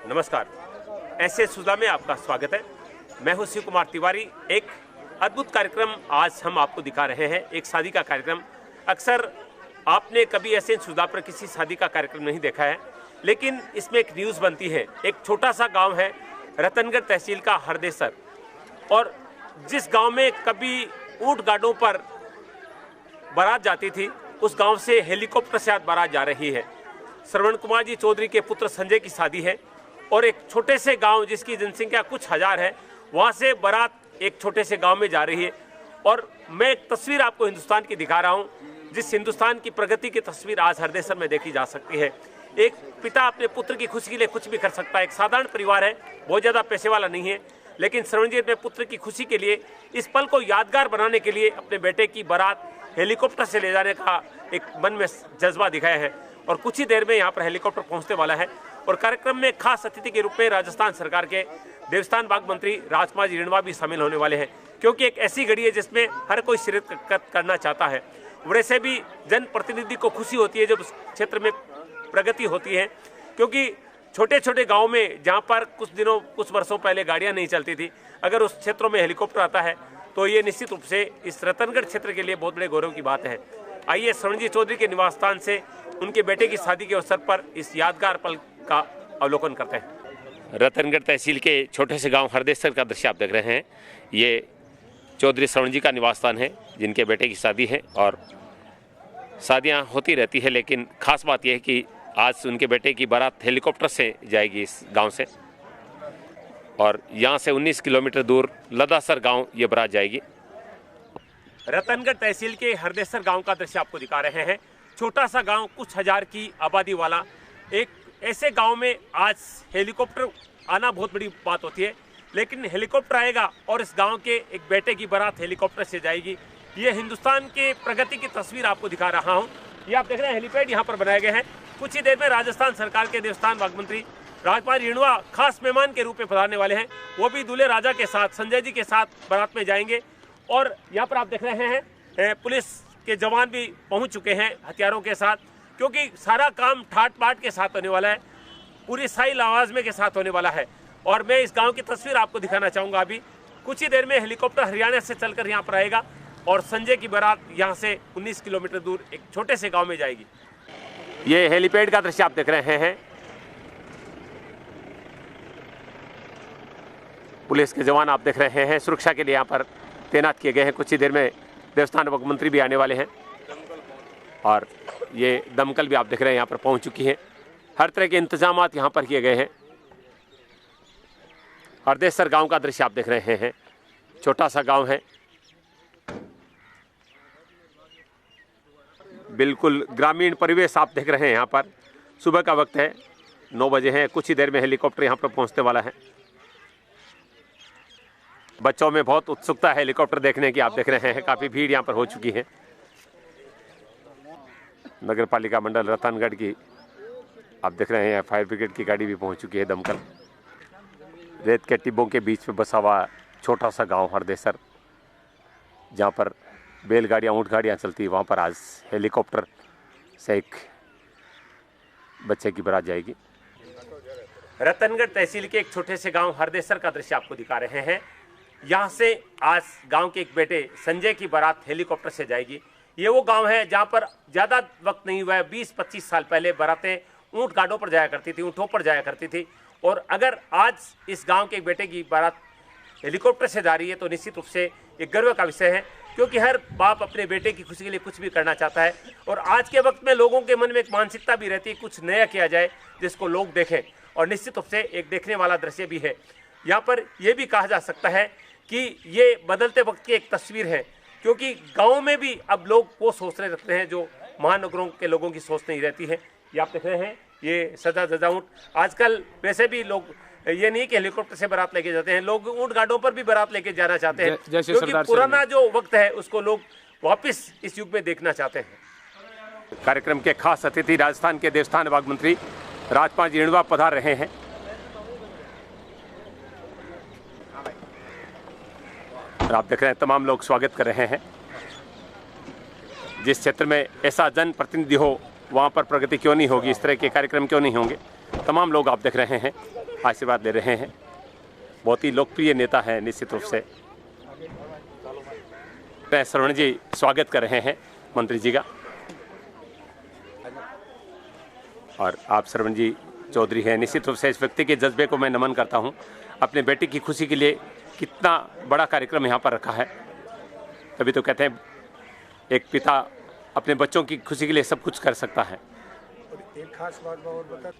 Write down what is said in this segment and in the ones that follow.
नमस्कार, ऐसे सुधा में आपका स्वागत है। मैं हूं शिव कुमार तिवारी। एक अद्भुत कार्यक्रम आज हम आपको दिखा रहे हैं, एक शादी का कार्यक्रम। अक्सर आपने कभी ऐसे सुधा पर किसी शादी का कार्यक्रम नहीं देखा है, लेकिन इसमें एक न्यूज़ बनती है। एक छोटा सा गांव है रतनगढ़ तहसील का हरदेसर, और जिस गांव में कभी ऊंट गाड़ों पर बारात जाती थी, उस गांव से हेलीकॉप्टर से आज बारात जा रही है। श्रवण कुमार जी चौधरी के पुत्र संजय की शादी है, और एक छोटे से गांव जिसकी जनसंख्या कुछ हजार है, वहां से बारात एक छोटे से गांव में जा रही है। और मैं एक तस्वीर आपको हिंदुस्तान की दिखा रहा हूं, जिस हिंदुस्तान की प्रगति की तस्वीर आज हरदेसर में देखी जा सकती है। एक पिता अपने पुत्र की खुशी के लिए कुछ भी कर सकता है। एक साधारण परिवार है, बहुत ज़्यादा पैसे वाला नहीं है, लेकिन श्रवण जी अपने पुत्र की खुशी के लिए, इस पल को यादगार बनाने के लिए अपने बेटे की बारात हेलीकॉप्टर से ले जाने का एक मन में जज्बा दिखाया है। और कुछ ही देर में यहाँ पर हेलीकॉप्टर पहुँचने वाला है, और कार्यक्रम में खास अतिथि के रूप में राजस्थान सरकार के देवस्थान बाग मंत्री राजकुमार जी रिणवा भी शामिल होने वाले हैं, क्योंकि एक ऐसी घड़ी है जिसमें हर कोई शिरकत करना चाहता है। वैसे भी जनप्रतिनिधि को खुशी होती है जब उस क्षेत्र में प्रगति होती है, क्योंकि छोटे छोटे गाँव में जहाँ पर कुछ वर्षों पहले गाड़ियाँ नहीं चलती थी, अगर उस क्षेत्रों में हेलीकॉप्टर आता है तो ये निश्चित रूप से इस रतनगढ़ क्षेत्र के लिए बहुत बड़े गौरव की बात है। आइए श्रवण जी चौधरी के निवास स्थान से उनके बेटे की शादी के अवसर पर इस यादगार पल का अवलोकन करते हैं। रतनगढ़ तहसील के छोटे से गांव हरदेसर का दृश्य आप देख रहे हैं। ये चौधरी श्रवण जी का निवास स्थान है, जिनके बेटे की शादी है, और शादियां होती रहती है, लेकिन खास बात यह है कि आज उनके बेटे की बारात हेलीकॉप्टर से जाएगी इस गांव से, और यहां से 19 किलोमीटर दूर लदासर गांव ये बारात जाएगी। रतनगढ़ तहसील के हरदेसर गांव का दृश्य आपको दिखा रहे हैं। छोटा सा गांव, कुछ हजार की आबादी वाला एक ऐसे गांव में आज हेलीकॉप्टर आना बहुत बड़ी बात होती है, लेकिन हेलीकॉप्टर आएगा और इस गांव के एक बेटे की बारात हेलीकॉप्टर से जाएगी। ये हिंदुस्तान के प्रगति की तस्वीर आपको दिखा रहा हूं। ये आप देख रहे हैं, हेलीपैड यहाँ पर बनाए गए हैं। कुछ ही देर में राजस्थान सरकार के देवस्थान बाग मंत्री राजकुमार रिणवा खास मेहमान के रूप में पधारने वाले हैं। वो भी दूल्हे राजा के साथ, संजय जी के साथ बारात में जाएंगे। और यहाँ पर आप देख रहे हैं पुलिस के जवान भी पहुंच चुके हैं हथियारों के साथ, क्योंकि सारा काम ठाट बाट के साथ होने वाला है, पूरी साई लवाजमे के साथ होने वाला है। और मैं इस गांव की तस्वीर आपको दिखाना चाहूँगा। अभी कुछ ही देर में हेलीकॉप्टर हरियाणा से चलकर यहाँ पर आएगा, और संजय की बारात यहाँ से 19 किलोमीटर दूर एक छोटे से गाँव में जाएगी। ये हेलीपैड का दृश्य आप देख रहे हैं। पुलिस के जवान आप देख रहे हैं, सुरक्षा के लिए यहाँ पर तैनात किए गए हैं। कुछ ही देर में देवस्थान बाग मंत्री भी आने वाले हैं, और ये दमकल भी आप देख रहे हैं यहाँ पर पहुँच चुकी है। हर तरह के इंतजाम यहाँ पर किए गए हैं। हरदेसर गांव का दृश्य आप देख रहे हैं। छोटा सा गांव है, बिल्कुल ग्रामीण परिवेश आप देख रहे हैं। यहाँ पर सुबह का वक्त है, 9 बजे हैं। कुछ ही देर में हेलीकॉप्टर यहाँ पर पहुँचने वाला है। बच्चों में बहुत उत्सुकता है हेलीकॉप्टर देखने की, आप देख रहे हैं। काफ़ी भीड़ यहाँ पर हो चुकी है। नगर पालिका मंडल रतनगढ़ की आप देख रहे हैं, फायर ब्रिगेड की गाड़ी भी पहुँच चुकी है, दमकल। रेत के टिब्बों के बीच में बसा हुआ छोटा सा गांव हरदेसर, जहाँ पर बैलगाड़ियाँ, ऊँट गाड़ियाँ चलती है, वहाँ पर आज हेलीकॉप्टर से एक बच्चे की बारात जाएगी। रतनगढ़ तहसील के एक छोटे से गांव हरदेसर का दृश्य आपको दिखा रहे हैं। यहाँ से आज गांव के एक बेटे संजय की बारात हेलीकॉप्टर से जाएगी। ये वो गांव है जहाँ पर ज़्यादा वक्त नहीं हुआ है, 20-25 साल पहले बारातें ऊँट गाड़ों पर जाया करती थी, ऊँटों पर जाया करती थी। और अगर आज इस गांव के एक बेटे की बारात हेलीकॉप्टर से जा रही है तो निश्चित रूप से एक गर्व का विषय है, क्योंकि हर बाप अपने बेटे की खुशी के लिए कुछ भी करना चाहता है। और आज के वक्त में लोगों के मन में एक मानसिकता भी रहती है, कुछ नया किया जाए जिसको लोग देखें, और निश्चित रूप से एक देखने वाला दृश्य भी है। यहाँ पर यह भी कहा जा सकता है कि ये बदलते वक्त की एक तस्वीर है, क्योंकि गाँव में भी अब लोग वो सोचने लगते हैं जो महानगरों के लोगों की सोच नहीं रहती है। ये आप देख रहे हैं, ये सजा धजा ऊँट। आजकल वैसे भी लोग ये नहीं कि हेलीकॉप्टर से बारात लेके जाते हैं, लोग ऊँट गाड़ों पर भी बारात लेके जाना चाहते हैं, क्योंकि पुराना जो वक्त है उसको लोग वापस इस युग में देखना चाहते हैं। कार्यक्रम के खास अतिथि राजस्थान के देवस्थान बाग मंत्री राजकुमार जी रिणवा पधार रहे हैं। और आप देख रहे हैं तमाम लोग स्वागत कर रहे हैं। जिस क्षेत्र में ऐसा जनप्रतिनिधि हो वहाँ पर प्रगति क्यों नहीं होगी, इस तरह के कार्यक्रम क्यों नहीं होंगे, तमाम लोग आप देख रहे हैं। आशीर्वाद ले रहे हैं। बहुत ही लोकप्रिय नेता है निश्चित रूप से। श्रवण जी स्वागत कर रहे हैं मंत्री जी का। और आप श्रवण जी चौधरी हैं, निश्चित रूप से इस व्यक्ति के जज्बे को मैं नमन करता हूं। अपने बेटे की खुशी के लिए कितना बड़ा कार्यक्रम यहां पर रखा है। तभी तो कहते हैं एक पिता अपने बच्चों की खुशी के लिए सब कुछ कर सकता है। एक खास बात और बता,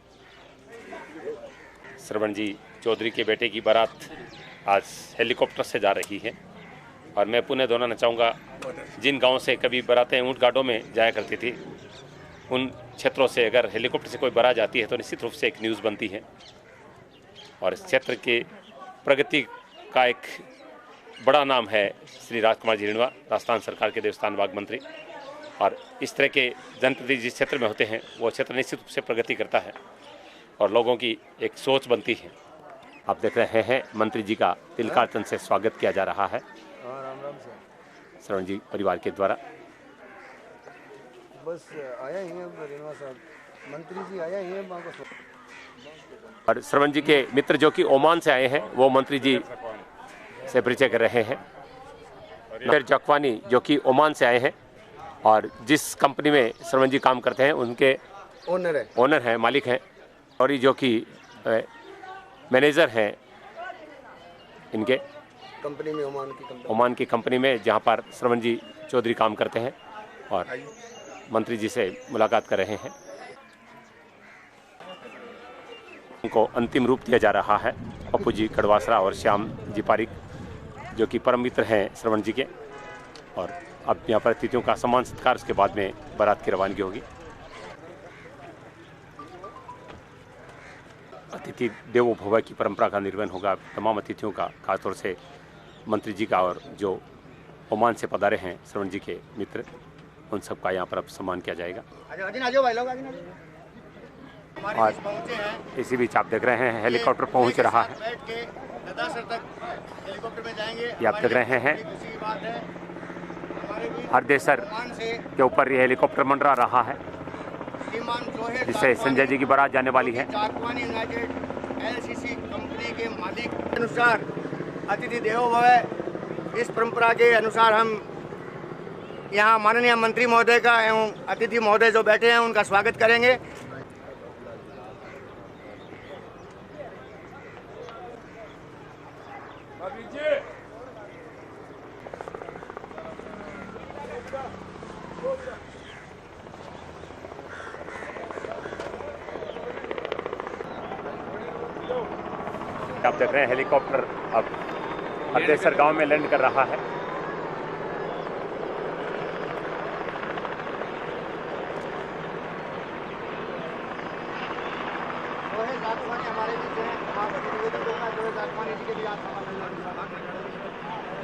श्रवण जी चौधरी के बेटे की बारात आज हेलीकॉप्टर से जा रही है। और मैं पुनः दोहराना चाहूँगा, जिन गांवों से कभी बारातें ऊँट गाड़ों में जाया करती थी, उन क्षेत्रों से अगर हेलीकॉप्टर से कोई बारात जाती है तो निश्चित रूप से एक न्यूज़ बनती है। और इस क्षेत्र के प्रगति का एक बड़ा नाम है श्री राजकुमार जी रिणवा, राजस्थान सरकार के देवस्थान विभाग मंत्री। और इस तरह के जनप्रतिनिधि जिस क्षेत्र में होते हैं वो क्षेत्र निश्चित रूप से प्रगति करता है और लोगों की एक सोच बनती है। आप देख रहे हैं मंत्री जी का तिलकार्चन से स्वागत किया जा रहा है श्रवण जी परिवार के द्वारा। बस आया ही है रिणवा साहब, मंत्री जी आया ही है। और श्रवण जी के मित्र जो कि ओमान से आए हैं वो मंत्री जी से परिचय कर रहे हैं। फिर जकवानी जो कि ओमान से आए हैं और जिस कंपनी में श्रवण जी काम करते हैं उनके ओनर हैं, मालिक हैं। और ये जो कि मैनेजर हैं इनके कंपनी में, ओमान की कंपनी में, जहां पर श्रवण जी चौधरी काम करते हैं। और मंत्री जी से मुलाकात कर रहे हैं। उनको अंतिम रूप दिया जा रहा है। पप्पू जी कड़वासरा और श्याम जी पारिक जो कि परम मित्र हैं श्रवण जी के। और अब यहाँ पर अतिथियों का सम्मान सत्कार, उसके बाद में बारात की रवानगी होगी। अतिथि देवो भव की परंपरा का निर्वहन होगा। तमाम अतिथियों का, खासतौर से मंत्री जी का और जो ओमान से पधारे हैं श्रवण जी के मित्र, उन सब का यहाँ पर अब सम्मान किया जाएगा। और इसी बीच आप देख रहे हैं हेलीकॉप्टर पहुँच रहा है। ये आप देख रहे हैं हरदेसर के ऊपर ये हेलीकॉप्टर मंडरा रहा है, जिससे संजय जी की बारात जाने वाली है। एलसीसी कंपनी के मालिक के अनुसार अतिथि देवो भव, इस परंपरा के अनुसार हम यहाँ माननीय मंत्री महोदय का एवं अतिथि महोदय जो बैठे हैं उनका स्वागत करेंगे। आप देख रहे हैं हेलीकॉप्टर अब हरदेसर गांव में लैंड कर रहा है।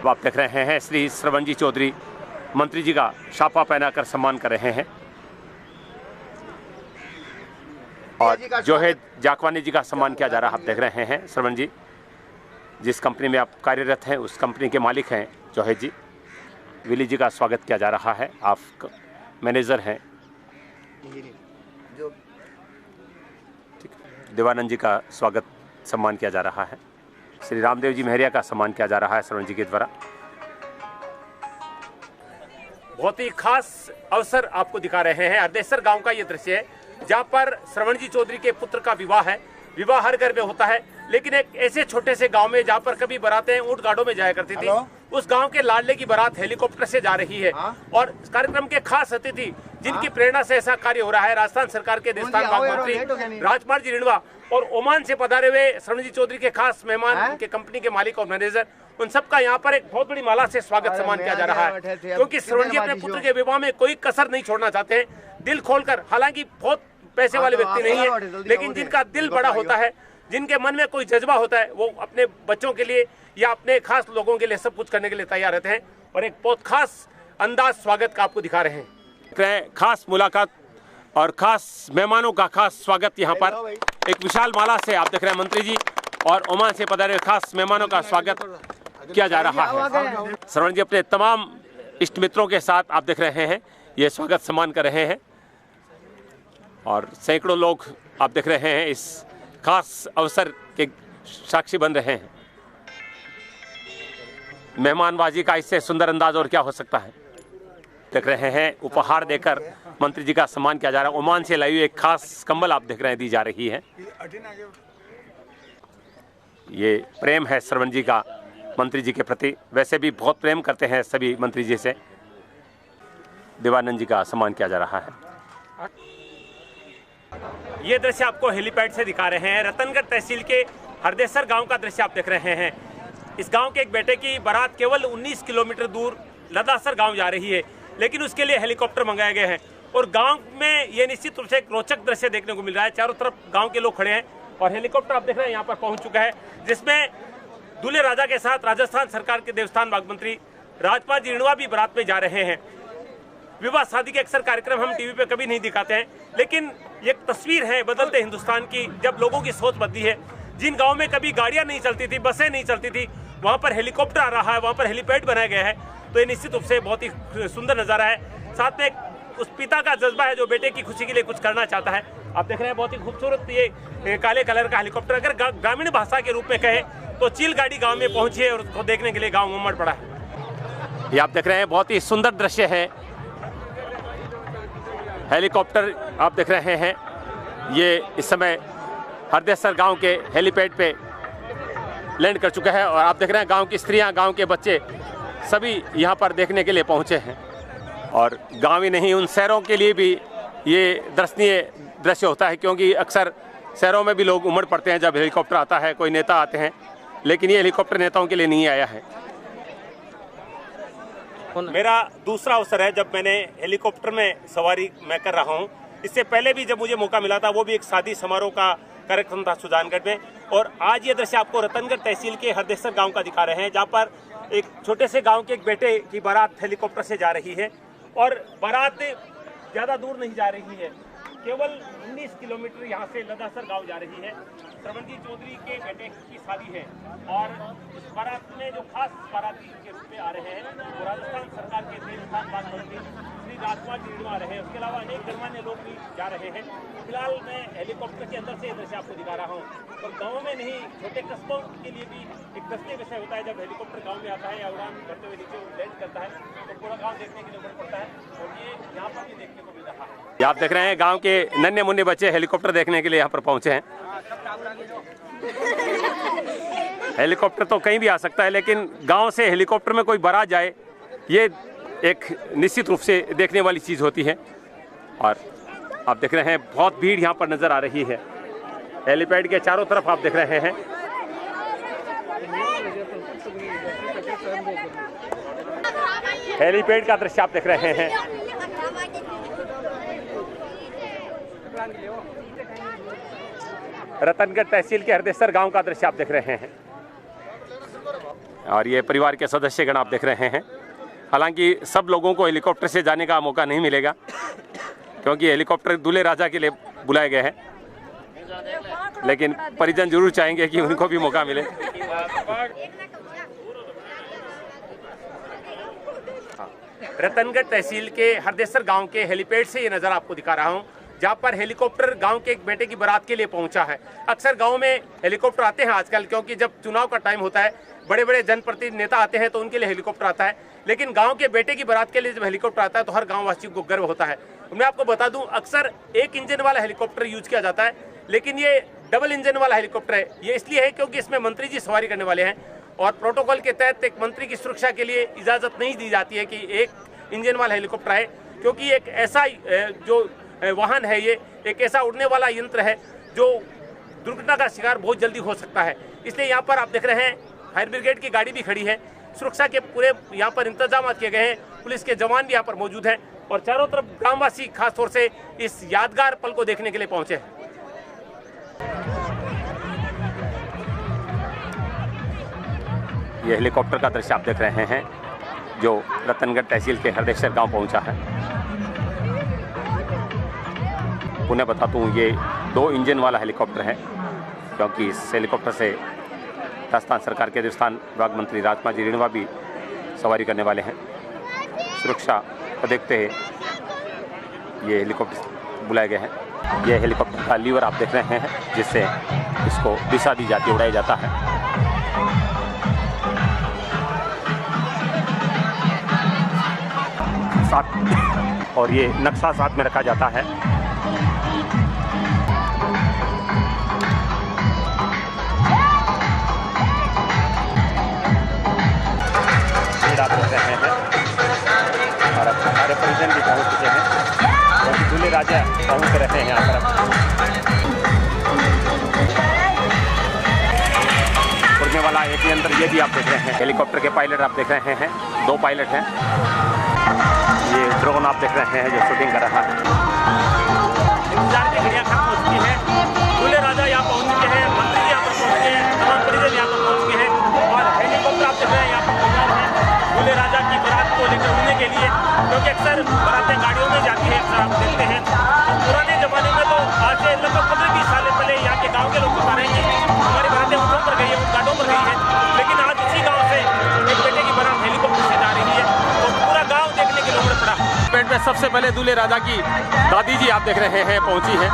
आप देख रहे हैं श्री श्रवण जी चौधरी मंत्री जी का शापा पहनाकर सम्मान कर रहे हैं। और जो है जाकवानी जी का सम्मान किया जा रहा है। आप देख रहे हैं श्रवण जी जिस कंपनी में आप कार्यरत हैं उस कंपनी के मालिक हैं जोहे जी। विली जी का स्वागत किया जा रहा है। आप मैनेजर हैं। देवानंद जी का स्वागत सम्मान किया जा रहा है। श्री रामदेव जी मेहरिया का सम्मान किया जा रहा है श्रवण जी के द्वारा। बहुत ही खास अवसर आपको दिखा रहे हैं। हरदेसर गांव का ये दृश्य है जहां पर श्रवण जी चौधरी के पुत्र का विवाह है। विवाह हर घर में होता है, लेकिन एक ऐसे छोटे से गांव में जहां पर कभी बारातें ऊंट गाड़ों में जाया करती थी, उस गांव के लाडले की बारात हेलीकॉप्टर से जा रही है। और कार्यक्रम के खास अतिथि जिनकी प्रेरणा से ऐसा कार्य हो रहा है, राजस्थान सरकार के देवस्थान विभाग मंत्री राजकुमार जी रिणवा और ओमान से पधारे हुए श्रवण जी चौधरी के खास मेहमान, उनके कंपनी के मालिक और मैनेजर, उन सबका यहाँ पर एक बहुत बड़ी माला से स्वागत सम्मान किया जा रहा है। क्योंकि श्रवण जी अपने पुत्र के विवाह में कोई कसर नहीं छोड़ना चाहते हैं, दिल खोलकर। हालांकि बहुत पैसे वाले व्यक्ति नहीं है, लेकिन जिनका दिल बड़ा होता है, जिनके मन में कोई जज्बा होता है, वो अपने बच्चों के लिए या अपने खास लोगों के लिए सब कुछ करने के लिए तैयार रहते हैं। और एक बहुत खास अंदाज स्वागत का आपको दिखा रहे हैं। खास मुलाकात और खास मेहमानों का खास स्वागत यहाँ पर एक विशाल माला से आप देख रहे हैं मंत्री जी और ओमान से पधारे खास मेहमानों का स्वागत किया जा रहा है। श्रवण जी अपने तमाम इष्ट मित्रों के साथ आप देख रहे हैं ये स्वागत सम्मान कर रहे हैं। और सैकड़ों लोग आप देख रहे हैं इस खास अवसर के साक्षी बन रहे हैं। मेहमानबाजी का इससे सुंदर अंदाज और क्या हो सकता है। देख रहे हैं उपहार देकर मंत्री जी का सम्मान किया जा रहा है। ओमान से लाई हुई एक खास कंबल आप देख रहे हैं दी जा रही है। ये प्रेम है श्रवण जी का मंत्री जी के प्रति, वैसे भी बहुत प्रेम करते हैं सभी मंत्री जी से। देवानंद जी का सम्मान किया जा रहा है। ये दृश्य आपको हेलीपैड से दिखा रहे हैं। रतनगढ़ तहसील के हरदेसर गांव का दृश्य आप देख रहे हैं। इस गांव के एक बेटे की बारात केवल 19 किलोमीटर दूर लदासर गांव जा रही है, लेकिन उसके लिए हेलीकॉप्टर मंगाए गए हैं। और गांव में ये निश्चित रूप से एक रोचक दृश्य देखने को मिल रहा है। चारों तरफ गांव के लोग खड़े हैं और हेलीकॉप्टर आप देख रहे हैं यहाँ पर पहुंच चुका है, जिसमें दूल्हे राजा के साथ राजस्थान सरकार के देवस्थान विभाग मंत्री राजपाल जी रिणवा भी बारात में जा रहे हैं। विवाह शादी के अक्सर कार्यक्रम हम टीवी पे कभी नहीं दिखाते हैं, लेकिन ये एक तस्वीर है बदलते हिंदुस्तान की, जब लोगों की सोच बदली है। जिन गाँव में कभी गाड़ियाँ नहीं चलती थी, बसें नहीं चलती थी, वहाँ पर हेलीकॉप्टर आ रहा है, वहाँ पर हेलीपैड बनाया गया है। तो ये निश्चित रूप से बहुत ही सुंदर नज़ारा है। साथ में उस पिता का जज्बा है जो बेटे की खुशी के लिए कुछ करना चाहता है। आप देख रहे हैं बहुत ही खूबसूरत ये काले कलर का हेलीकॉप्टर। अगर ग्रामीण भाषा के रूप में कहें तो चील गाड़ी गांव में पहुंची है और उसको देखने के लिए गांव उमड़ पड़ा है। ये आप देख रहे हैं बहुत ही सुंदर दृश्य है। हेलीकॉप्टर आप देख रहे हैं, ये इस समय हरदेसर गांव के हेलीपैड पे लैंड कर चुका है। और आप देख रहे हैं गांव की स्त्रियां, गांव के बच्चे सभी यहां पर देखने के लिए पहुंचे हैं। और गांव ही नहीं, उन शहरों के लिए भी ये दर्शनीय दृश्य होता है, क्योंकि अक्सर शहरों में भी लोग उमड़ पड़ते हैं जब हेलीकॉप्टर आता है, कोई नेता आते हैं, लेकिन ये हेलीकॉप्टर नेताओं के लिए नहीं आया है। मेरा दूसरा अवसर है जब मैंने हेलीकॉप्टर में सवारी मैं कर रहा हूँ। इससे पहले भी जब मुझे मौका मिला था, वो भी एक शादी समारोह का कार्यक्रम था सुजानगढ़ में। और आज ये दृश्य आपको रतनगढ़ तहसील के हरदेसर गांव का दिखा रहे हैं, जहां पर एक छोटे से गांव के एक बेटे की बारात हेलीकॉप्टर से जा रही है। और बारात ज़्यादा दूर नहीं जा रही है, केवल 19 किलोमीटर यहाँ से लदासर गांव जा रही है। श्रवण चौधरी के बेटे की शादी है और इस बारात में जो खास बाराती के रूप में आ रहे हैं वो राजस्थान सरकार के देवस्थान विभाग मंत्री श्री राजपाल जी रिणवा आ रहे हैं। उसके अलावा अनेक गणमान्य लोग भी जा रहे हैं। फिलहाल मैं हेलीकॉप्टर के अंदर से ये दृश्य आपको दिखा रहा हूँ। और गाँव में नहीं, छोटे कस्बों के लिए भी एक दर्शनीय विषय होता है जब हेलीकॉप्टर गाँव में आता है या उड़ान भरते हुए नीचे लैंड करता है तो पूरा गाँव देखने के लिए उमड़ पड़ता है। और ये यहाँ पर भी देखने को मिल रहा है। आप देख रहे हैं गाँव के नन्हे मुन्ने बच्चे हेलीकॉप्टर देखने के लिए यहाँ पर पहुँचे हैं। हेलीकॉप्टर तो कहीं भी आ सकता है, लेकिन गांव से हेलीकॉप्टर में कोई बारात जाए, ये एक निश्चित रूप से देखने वाली चीज़ होती है। और आप देख रहे हैं बहुत भीड़ यहाँ पर नज़र आ रही है। हेलीपैड के चारों तरफ आप देख रहे हैं। हेलीपैड का दृश्य आप देख रहे हैं। रतनगढ़ तहसील के हरदेसर गांव का दृश्य आप देख रहे हैं। और ये परिवार के सदस्यगण आप देख रहे हैं। हालांकि सब लोगों को हेलीकॉप्टर से जाने का मौका नहीं मिलेगा, क्योंकि हेलीकॉप्टर दूल्हे राजा के लिए बुलाए गए हैं, लेकिन परिजन जरूर चाहेंगे कि उनको भी मौका मिले। रतनगढ़ तहसील के हरदेसर गांव के हेलीपैड से ये नज़र आपको दिखा रहा हूं, जहां पर हेलीकॉप्टर गांव के एक बेटे की बारात के लिए पहुंचा है। अक्सर गांव में हेलीकॉप्टर आते हैं आजकल, क्योंकि जब चुनाव का टाइम होता है, बड़े बड़े जनप्रतिनिधि नेता आते हैं तो उनके लिए हेलीकॉप्टर आता है। लेकिन गांव के बेटे की बारात के लिए जब हेलीकॉप्टर आता है तो हर गाँव वासियों को गर्व होता है। मैं आपको बता दूं, अक्सर एक इंजन वाला हेलीकॉप्टर यूज किया जाता है, लेकिन ये डबल इंजन वाला हेलीकॉप्टर है। ये इसलिए है क्योंकि इसमें मंत्री जी सवारी करने वाले हैं और प्रोटोकॉल के तहत एक मंत्री की सुरक्षा के लिए इजाज़त नहीं दी जाती है कि एक इंजन वाला हेलीकॉप्टर है, क्योंकि एक ऐसा जो वाहन है, ये एक ऐसा उड़ने वाला यंत्र है जो दुर्घटना का शिकार बहुत जल्दी हो सकता है। इसलिए यहाँ पर आप देख रहे हैं फायर ब्रिगेड की गाड़ी भी खड़ी है। सुरक्षा के पूरे यहाँ पर इंतजाम किए गए हैं। पुलिस के जवान भी यहाँ पर मौजूद हैं और चारों तरफ ग्रामवासी खास तौर से इस यादगार पल को देखने के लिए पहुंचे हैं। ये हेलीकॉप्टर का दृश्य आप देख रहे हैं जो रतनगढ़ तहसील के हरदेसर गांव पहुंचा है। पुनः बताता हूँ, ये 2 इंजन वाला हेलीकॉप्टर है, क्योंकि इस हेलीकॉप्टर से राजस्थान सरकार के देवस्थान विभाग मंत्री राजपाल जी रिणवा भी सवारी करने वाले हैं। सुरक्षा को देखते हुए ये हेलीकॉप्टर बुलाए गए हैं। ये हेलीकॉप्टर का लीवर आप देख रहे हैं, जिससे इसको दिशा दी जाती है, उड़ाया जाता है। साथ और ये नक्शा साथ में रखा जाता है। आप देख रहे हैं और अब हमारे परिजन भी पहुंच चुके हैं और दूल्हे राजा पहुंच रहे हैं यहाँ पर। उड़ने वाला एक यंत्र ये भी आप देख रहे हैं। हेलीकॉप्टर के पायलट आप देख रहे हैं, 2 पायलट हैं। ये ड्रोन आप देख रहे हैं जो शूटिंग कर रहा है। इंतजार की घड़ियां खत्म हो चुकी हैं। दूल्हे राजा यहाँ पहुंच चुके हैं, मंत्री यहाँ पर पहुंच गए हैं, तमाम परिजन यहाँ पर पहुंच गए हैं और हेलीकॉप्टर आप देख रहे हैं यहाँ पर तैयार है दूल्हे राजा की बारात को लेकर उड़ने के लिए, क्योंकि अक्सर बारातें गाड़ियों में जाती है, अक्सर आप देखते हैं। पुराने जमाने में तो आज से लगभग 15-20 साल पहले यहाँ के गाँव के लोग बता रहे हैं हमारी बारातें ऊँटों पर गई है, घाटों पर गई है, लेकिन आज इसी गाँव से एक बेटे की बारात हेलीकॉप्टर से जा रही है तो पूरा गाँव देखने के लिए उमड़ पड़ा। पेट में सबसे पहले दूल्हे राजा की दादी जी आप देख रहे हैं पहुंची है।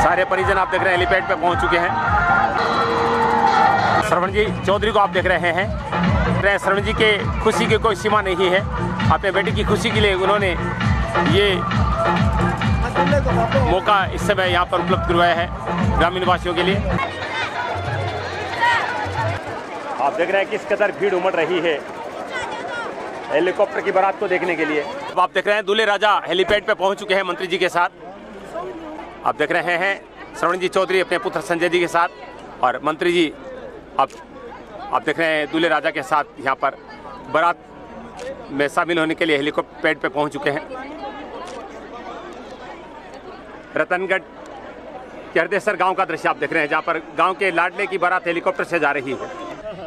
सारे परिजन आप देख रहे हैं हेलीपैड पे पहुंच चुके हैं। श्रवण जी चौधरी को आप देख रहे हैं। श्रवण जी के खुशी की कोई सीमा नहीं है। अपने बेटे की खुशी के लिए उन्होंने ये मौका इस समय यहाँ पर उपलब्ध करवाया है ग्रामीण वासियों के लिए। आप देख रहे हैं किस कदर भीड़ उमड़ रही है हेलीकॉप्टर की बारात को देखने के लिए। अब आप देख रहे हैं दूल्हे राजा हेलीपैड पे पहुंच चुके हैं मंत्री जी के साथ। आप देख रहे हैं श्रवण जी चौधरी अपने पुत्र संजय जी के साथ और मंत्री जी आप देख रहे हैं दूल्हे राजा के साथ यहाँ पर बारात में शामिल होने के लिए हेलीकॉप्टर पे पहुंच चुके हैं। रतनगढ़ के हरदेसर गांव का दृश्य आप देख रहे हैं, जहाँ पर गांव के लाडले की बारात हेलीकॉप्टर से जा रही है।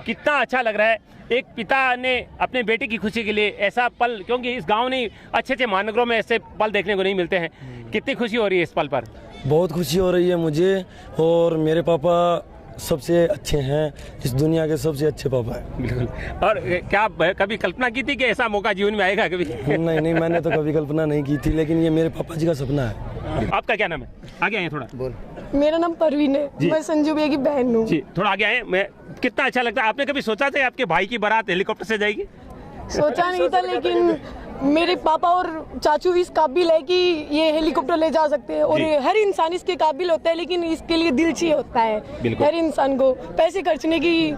कितना अच्छा लग रहा है, एक पिता ने अपने बेटे की खुशी के लिए ऐसा पल, क्योंकि इस गांव ने अच्छे महानगरों में ऐसे पल देखने को नहीं मिलते हैं। कितनी खुशी हो रही है इस पल पर? बहुत खुशी हो रही है मुझे, और मेरे पापा सबसे अच्छे हैं, इस दुनिया के सबसे अच्छे पापा हैं। बिल्कुल। और क्या कभी कल्पना की थी कि ऐसा मौका जीवन में आएगा कभी? नहीं, मैंने तो कभी कल्पना नहीं की थी, लेकिन ये मेरे पापा जी का सपना है। आपका क्या नाम है? आगे आए थोड़ा। बोल। मेरा नाम परवीन है, मैं संजू भैया की बहन हूँ। जी थोड़ा आगे आए। मैं कितना अच्छा लगता है। आपने कभी सोचा था आपके भाई की बारात हेलीकॉप्टर से जाएगी? सोचा नहीं था, लेकिन मेरे पापा और चाचू इस काबिल है कि ये हेलीकॉप्टर ले जा सकते हैं, और हर इंसान इसके काबिल होता है, लेकिन इसके लिए दिल चाहिए होता है। हर इंसान को पैसे खर्चने की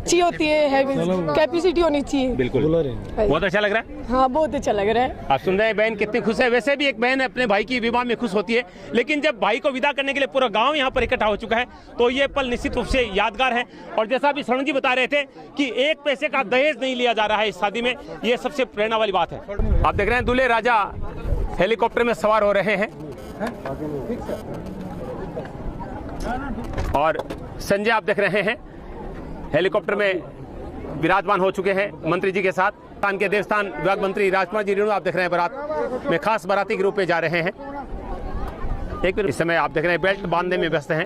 चाहिए होती है, कैपेसिटी होनी चाहिए। बिल्कुल। बहुत अच्छा लग रहा है। हाँ, बहुत अच्छा लग रहा है। आप सुन रहे हैं बहन कितनी खुश है। वैसे भी एक बहन अपने भाई की विवाह में खुश होती है, लेकिन जब भाई को विदा करने के लिए पूरा गांव यहाँ पर इकट्ठा हो चुका है तो ये पल निश्चित रूप से यादगार है। और जैसा अभी श्रवण जी बता रहे थे कि 1 पैसे का दहेज नहीं लिया जा रहा है इस शादी में, ये सबसे प्रेरणा वाली बात है। आप देख रहे हैं दूल्हे राजा हेलीकॉप्टर में सवार हो रहे हैं और संजय आप देख रहे हैं हेलीकॉप्टर में विराजमान हो चुके हैं मंत्री जी के साथ। स्थान के देवस्थान विभाग मंत्री राजकुमार जी रेणु आप देख रहे हैं बारात में खास बाराती के रूप में जा रहे हैं। एक इस समय आप देख रहे हैं बेल्ट बांधने में व्यस्त हैं,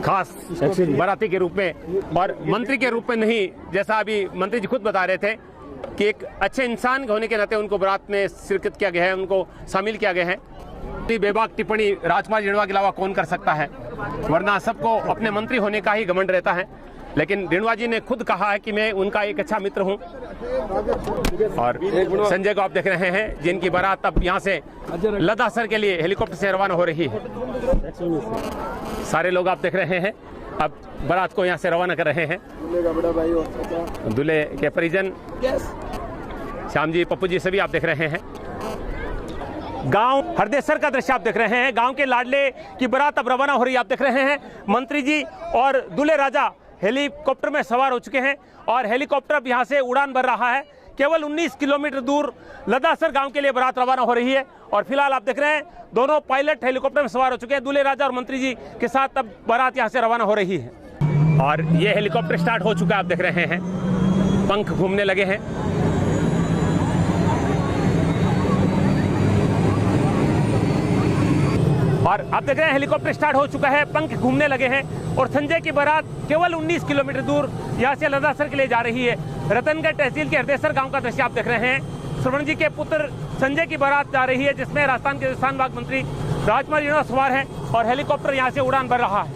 खास बाराती के रूप में और मंत्री के रूप में नहीं। जैसा अभी मंत्री जी खुद बता रहे थे कि एक अच्छे इंसान होने के नाते उनको बारात में शिरकत किया गया है, उनको शामिल किया गया है। बेबाक टिप्पणी राजकुमार रेणुआ के अलावा कौन कर सकता है, वरना सबको अपने मंत्री होने का ही घमंड रहता है। लेकिन रेणुआ जी ने खुद कहा है कि मैं उनका एक अच्छा मित्र हूं। और संजय को आप देख रहे हैं जिनकी बारात अब यहां से लदासर के लिए हेलीकॉप्टर से रवाना हो रही है। सारे लोग आप देख रहे हैं अब बारात को यहां से रवाना कर रहे हैं। दूल्हे के परिजन श्याम जी, पप्पू जी सभी आप देख रहे हैं। गांव हरदेसर का दृश्य आप देख रहे हैं। गांव के लाडले की बारात अब रवाना हो रही है। आप देख रहे हैं मंत्री जी और दूल्हे राजा हेलीकॉप्टर में सवार हो चुके हैं और हेलीकॉप्टर अब यहां से उड़ान भर रहा है। केवल 19 किलोमीटर दूर लदासर गांव के लिए बारात रवाना हो रही है और फिलहाल आप देख रहे हैं दोनों पायलट हेलीकॉप्टर में सवार हो चुके हैं। दूल्हे राजा और मंत्री जी के साथ अब बारात यहां से रवाना हो रही है और ये हेलीकॉप्टर स्टार्ट हो चुका है। आप देख रहे हैं पंख घूमने लगे हैं। और आप देख रहे हैं हेलीकॉप्टर स्टार्ट हो चुका है, पंख घूमने लगे हैं और संजय की बारात केवल 19 किलोमीटर दूर यहाँ से लदासर के लिए जा रही है। रतनगढ़ तहसील के हरदेसर गांव का दृश्य आप देख रहे हैं। श्रवण जी के पुत्र संजय की बारात जा रही है, जिसमें राजस्थान के देवस्थान विभाग मंत्री राजकुमार जिनेन्द्र सवार है और हेलीकॉप्टर यहाँ से उड़ान भर रहा है।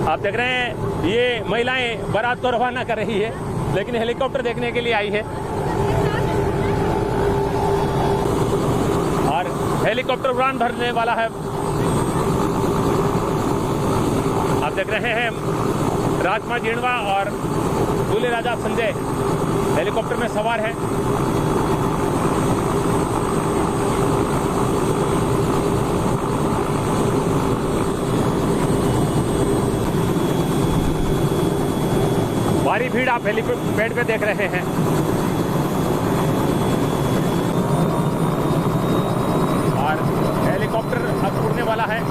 आप देख रहे हैं ये महिलाएं बारात को रवाना कर रही है, लेकिन हेलीकॉप्टर देखने के लिए आई है और हेलीकॉप्टर उड़ान भरने वाला है। आप देख रहे हैं राजकुमार जिनेन्द्र और दूल्हे राजा संजय हेलीकॉप्टर में सवार है। भारी भीड़ आप हेलीपैड पे देख रहे हैं। और हेलीकॉप्टर अब उड़ने वाला है।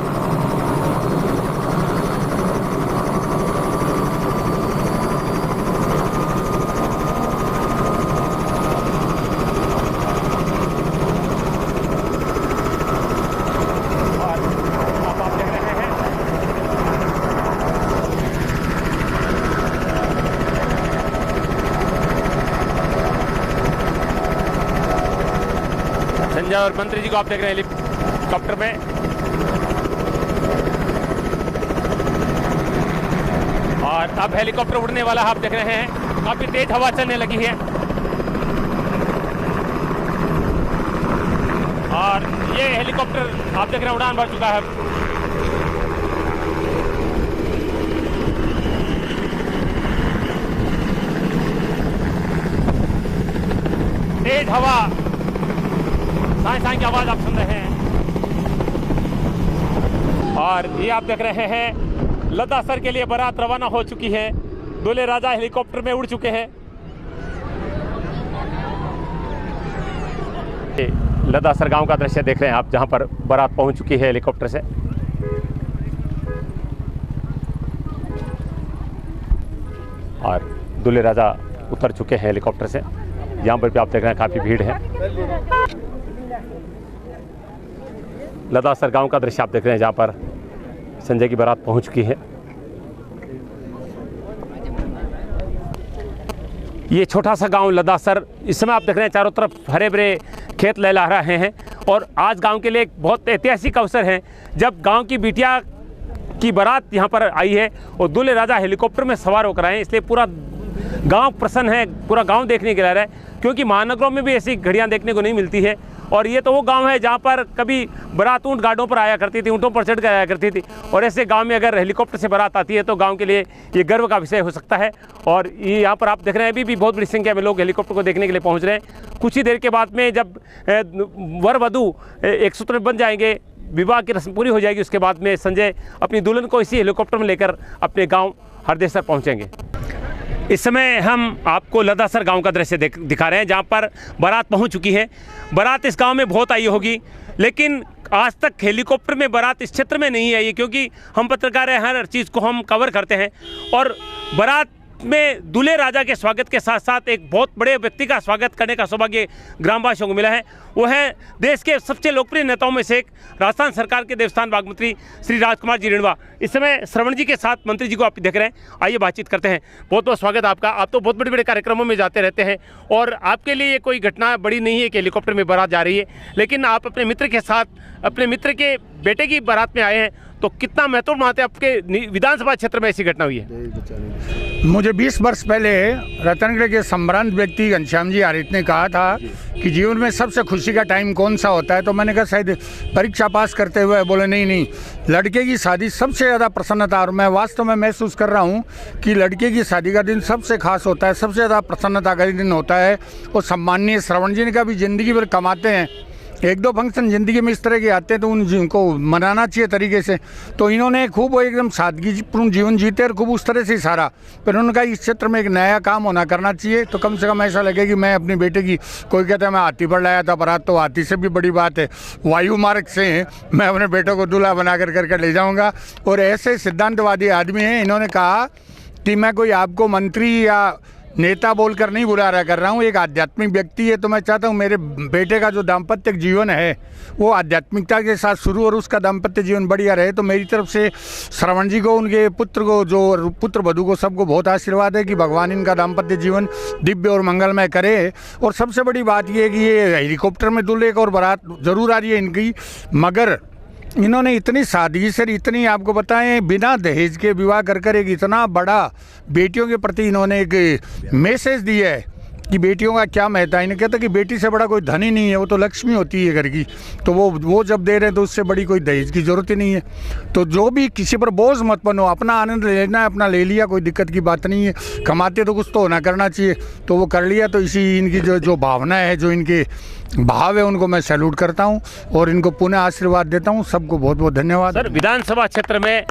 संजय और मंत्री जी को आप देख रहे हैं हेलीकॉप्टर में। और अब हेलीकॉप्टर उड़ने वाला आप देख रहे हैं, काफी तेज हवा चलने लगी है और ये हेलीकॉप्टर आप देख रहे हैं उड़ान भर चुका है। तेज हवा, साई की आवाज आप सुन रहे हैं। और ये आप देख रहे हैं लद्दासर के लिए बारात रवाना हो चुकी है। दूल्हे राजा हेलीकॉप्टर में उड़ चुके हैं। लद्दासर गांव का दृश्य देख रहे हैं आप, जहां पर बारात पहुंच चुकी है हेलीकॉप्टर से। और दूल्हे राजा उतर चुके हैं हेलीकॉप्टर से। यहाँ पर भी आप देख रहे हैं काफी भीड़ है। लद्दासर गांव का दृश्य आप देख रहे हैं, जहां पर संजय की बारात पहुंच चुकी है। ये छोटा सा गांव लद्दासर, इस समय आप देख रहे हैं चारों तरफ हरे भरे खेत लहला रहे हैं और आज गांव के लिए एक बहुत ऐतिहासिक अवसर है, जब गांव की बिटिया की बारात यहां पर आई है और दूल्हे राजा हेलीकॉप्टर में सवार होकर आए हैं। इसलिए पूरा गांव प्रसन्न है, पूरा गांव देखने के लिए आ रहा है, क्योंकि महानगरों में भी ऐसी घड़ियां देखने को नहीं मिलती है। और ये तो वो गांव है जहां पर कभी बारात ऊंट गाड़ों पर आया करती थी, ऊँटों पर चढ़ कर आया करती थी, और ऐसे गांव में अगर हेलीकॉप्टर से बारात आती है तो गांव के लिए ये गर्व का विषय हो सकता है। और ये यहाँ पर आप देख रहे हैं अभी भी बहुत बड़ी संख्या में लोग हेलीकॉप्टर को देखने के लिए पहुँच रहे हैं। कुछ ही देर के बाद में जब वर वधू एक सूत्र में बन जाएंगे, विवाह की रस्म पूरी हो जाएगी, उसके बाद में संजय अपनी दुल्हन को इसी हेलीकॉप्टर में लेकर अपने गाँव हरदेसर पहुँचेंगे। इस समय हम आपको लद्दासर गांव का दृश्य दिखा रहे हैं, जहां पर बारात पहुंच चुकी है। बारात इस गांव में बहुत आई होगी, लेकिन आज तक हेलीकॉप्टर में बारात इस क्षेत्र में नहीं आई है, क्योंकि हम पत्रकार हैं, हर चीज़ को हम कवर करते हैं। और बारात में दूल्हे राजा के स्वागत के साथ साथ एक बहुत बड़े व्यक्ति का स्वागत करने का सौभाग्य ग्रामवासियों को मिला है। वो है देश के सबसे लोकप्रिय नेताओं में से एक, राजस्थान सरकार के देवस्थान विभाग मंत्री श्री राजकुमार जिनेन्द्र। इस समय श्रवण जी के साथ मंत्री जी को आप देख रहे हैं, आइए बातचीत करते हैं। बहुत बहुत स्वागत आपका। आप तो बहुत बड़े बड़े कार्यक्रमों में जाते रहते हैं और आपके लिए ये कोई घटना बड़ी नहीं है कि हेलीकॉप्टर में बारात जा रही है, लेकिन आप अपने मित्र के साथ, अपने मित्र के बेटे की बारात में आए हैं, तो कितना महत्वपूर्ण बात है आपके विधानसभा क्षेत्र में ऐसी घटना हुई है? मुझे 20 वर्ष पहले रतनगढ़ के संभ्रांत व्यक्ति घनश्याम जी आरित ने कहा था कि जीवन में सबसे खुशी का टाइम कौन सा होता है, तो मैंने कहा शायद परीक्षा पास करते हुए। बोले नहीं, लड़के की शादी सबसे ज़्यादा प्रसन्नता, और मैं वास्तव में महसूस कर रहा हूँ कि लड़के की शादी का दिन सबसे खास होता है, सबसे ज़्यादा प्रसन्नता का दिन होता है। और सम्माननीय श्रवण जी ने का भी ज़िंदगी भर कमाते हैं, एक दो फंक्शन ज़िंदगी में इस तरह के आते हैं तो उनको मनाना चाहिए तरीके से। तो इन्होंने खूब एकदम सादगीपूर्ण जीवन जीते और खूब उस तरह से सारा। फिर उन्होंने कहा इस क्षेत्र में एक नया काम होना करना चाहिए, तो कम से कम ऐसा लगे कि मैं अपनी बेटे की, कोई कहता है मैं हाथी पर लाया था बारात, तो हाथी से भी बड़ी बात है, वायु मार्ग से मैं अपने बेटे को दूल्हा बना कर ले जाऊँगा। और ऐसे सिद्धांतवादी आदमी हैं, इन्होंने कहा कि मैं कोई आपको मंत्री या नेता बोलकर नहीं बुला रहा कर रहा हूँ, एक आध्यात्मिक व्यक्ति है। तो मैं चाहता हूँ मेरे बेटे का जो दाम्पत्य जीवन है वो आध्यात्मिकता के साथ शुरू और उसका दाम्पत्य जीवन बढ़िया रहे। तो मेरी तरफ से श्रवण जी को, उनके पुत्र को, जो पुत्र वधू को, सबको बहुत आशीर्वाद है कि भगवान इनका दाम्पत्य जीवन दिव्य और मंगलमय करे। और सबसे बड़ी बात ये है कि ये हेलीकॉप्टर में दूल्हे को और बारात जरूर आ रही है इनकी, मगर इन्होंने इतनी सादगी से, इतनी आपको बताएं बिना दहेज के विवाह कर एक इतना बड़ा बेटियों के प्रति इन्होंने एक मैसेज दिया है कि बेटियों का क्या महत्व है। इन्हें कहता कि बेटी से बड़ा कोई धन ही नहीं है, वो तो लक्ष्मी होती है घर की। तो वो जब दे रहे हैं तो उससे बड़ी कोई दहेज की ज़रूरत ही नहीं है। तो जो भी किसी पर बोझ मत बनो, अपना आनंद लेना है, अपना ले लिया, कोई दिक्कत की बात नहीं है। कमाते तो कुछ तो होना करना चाहिए, तो वो कर लिया। तो इसी इनकी जो भावना है, जो इनके भाव है, उनको मैं सैल्यूट करता हूँ और इनको पुनः आशीर्वाद देता हूँ। सबको बहुत बहुत धन्यवाद। सर, विधानसभा क्षेत्र में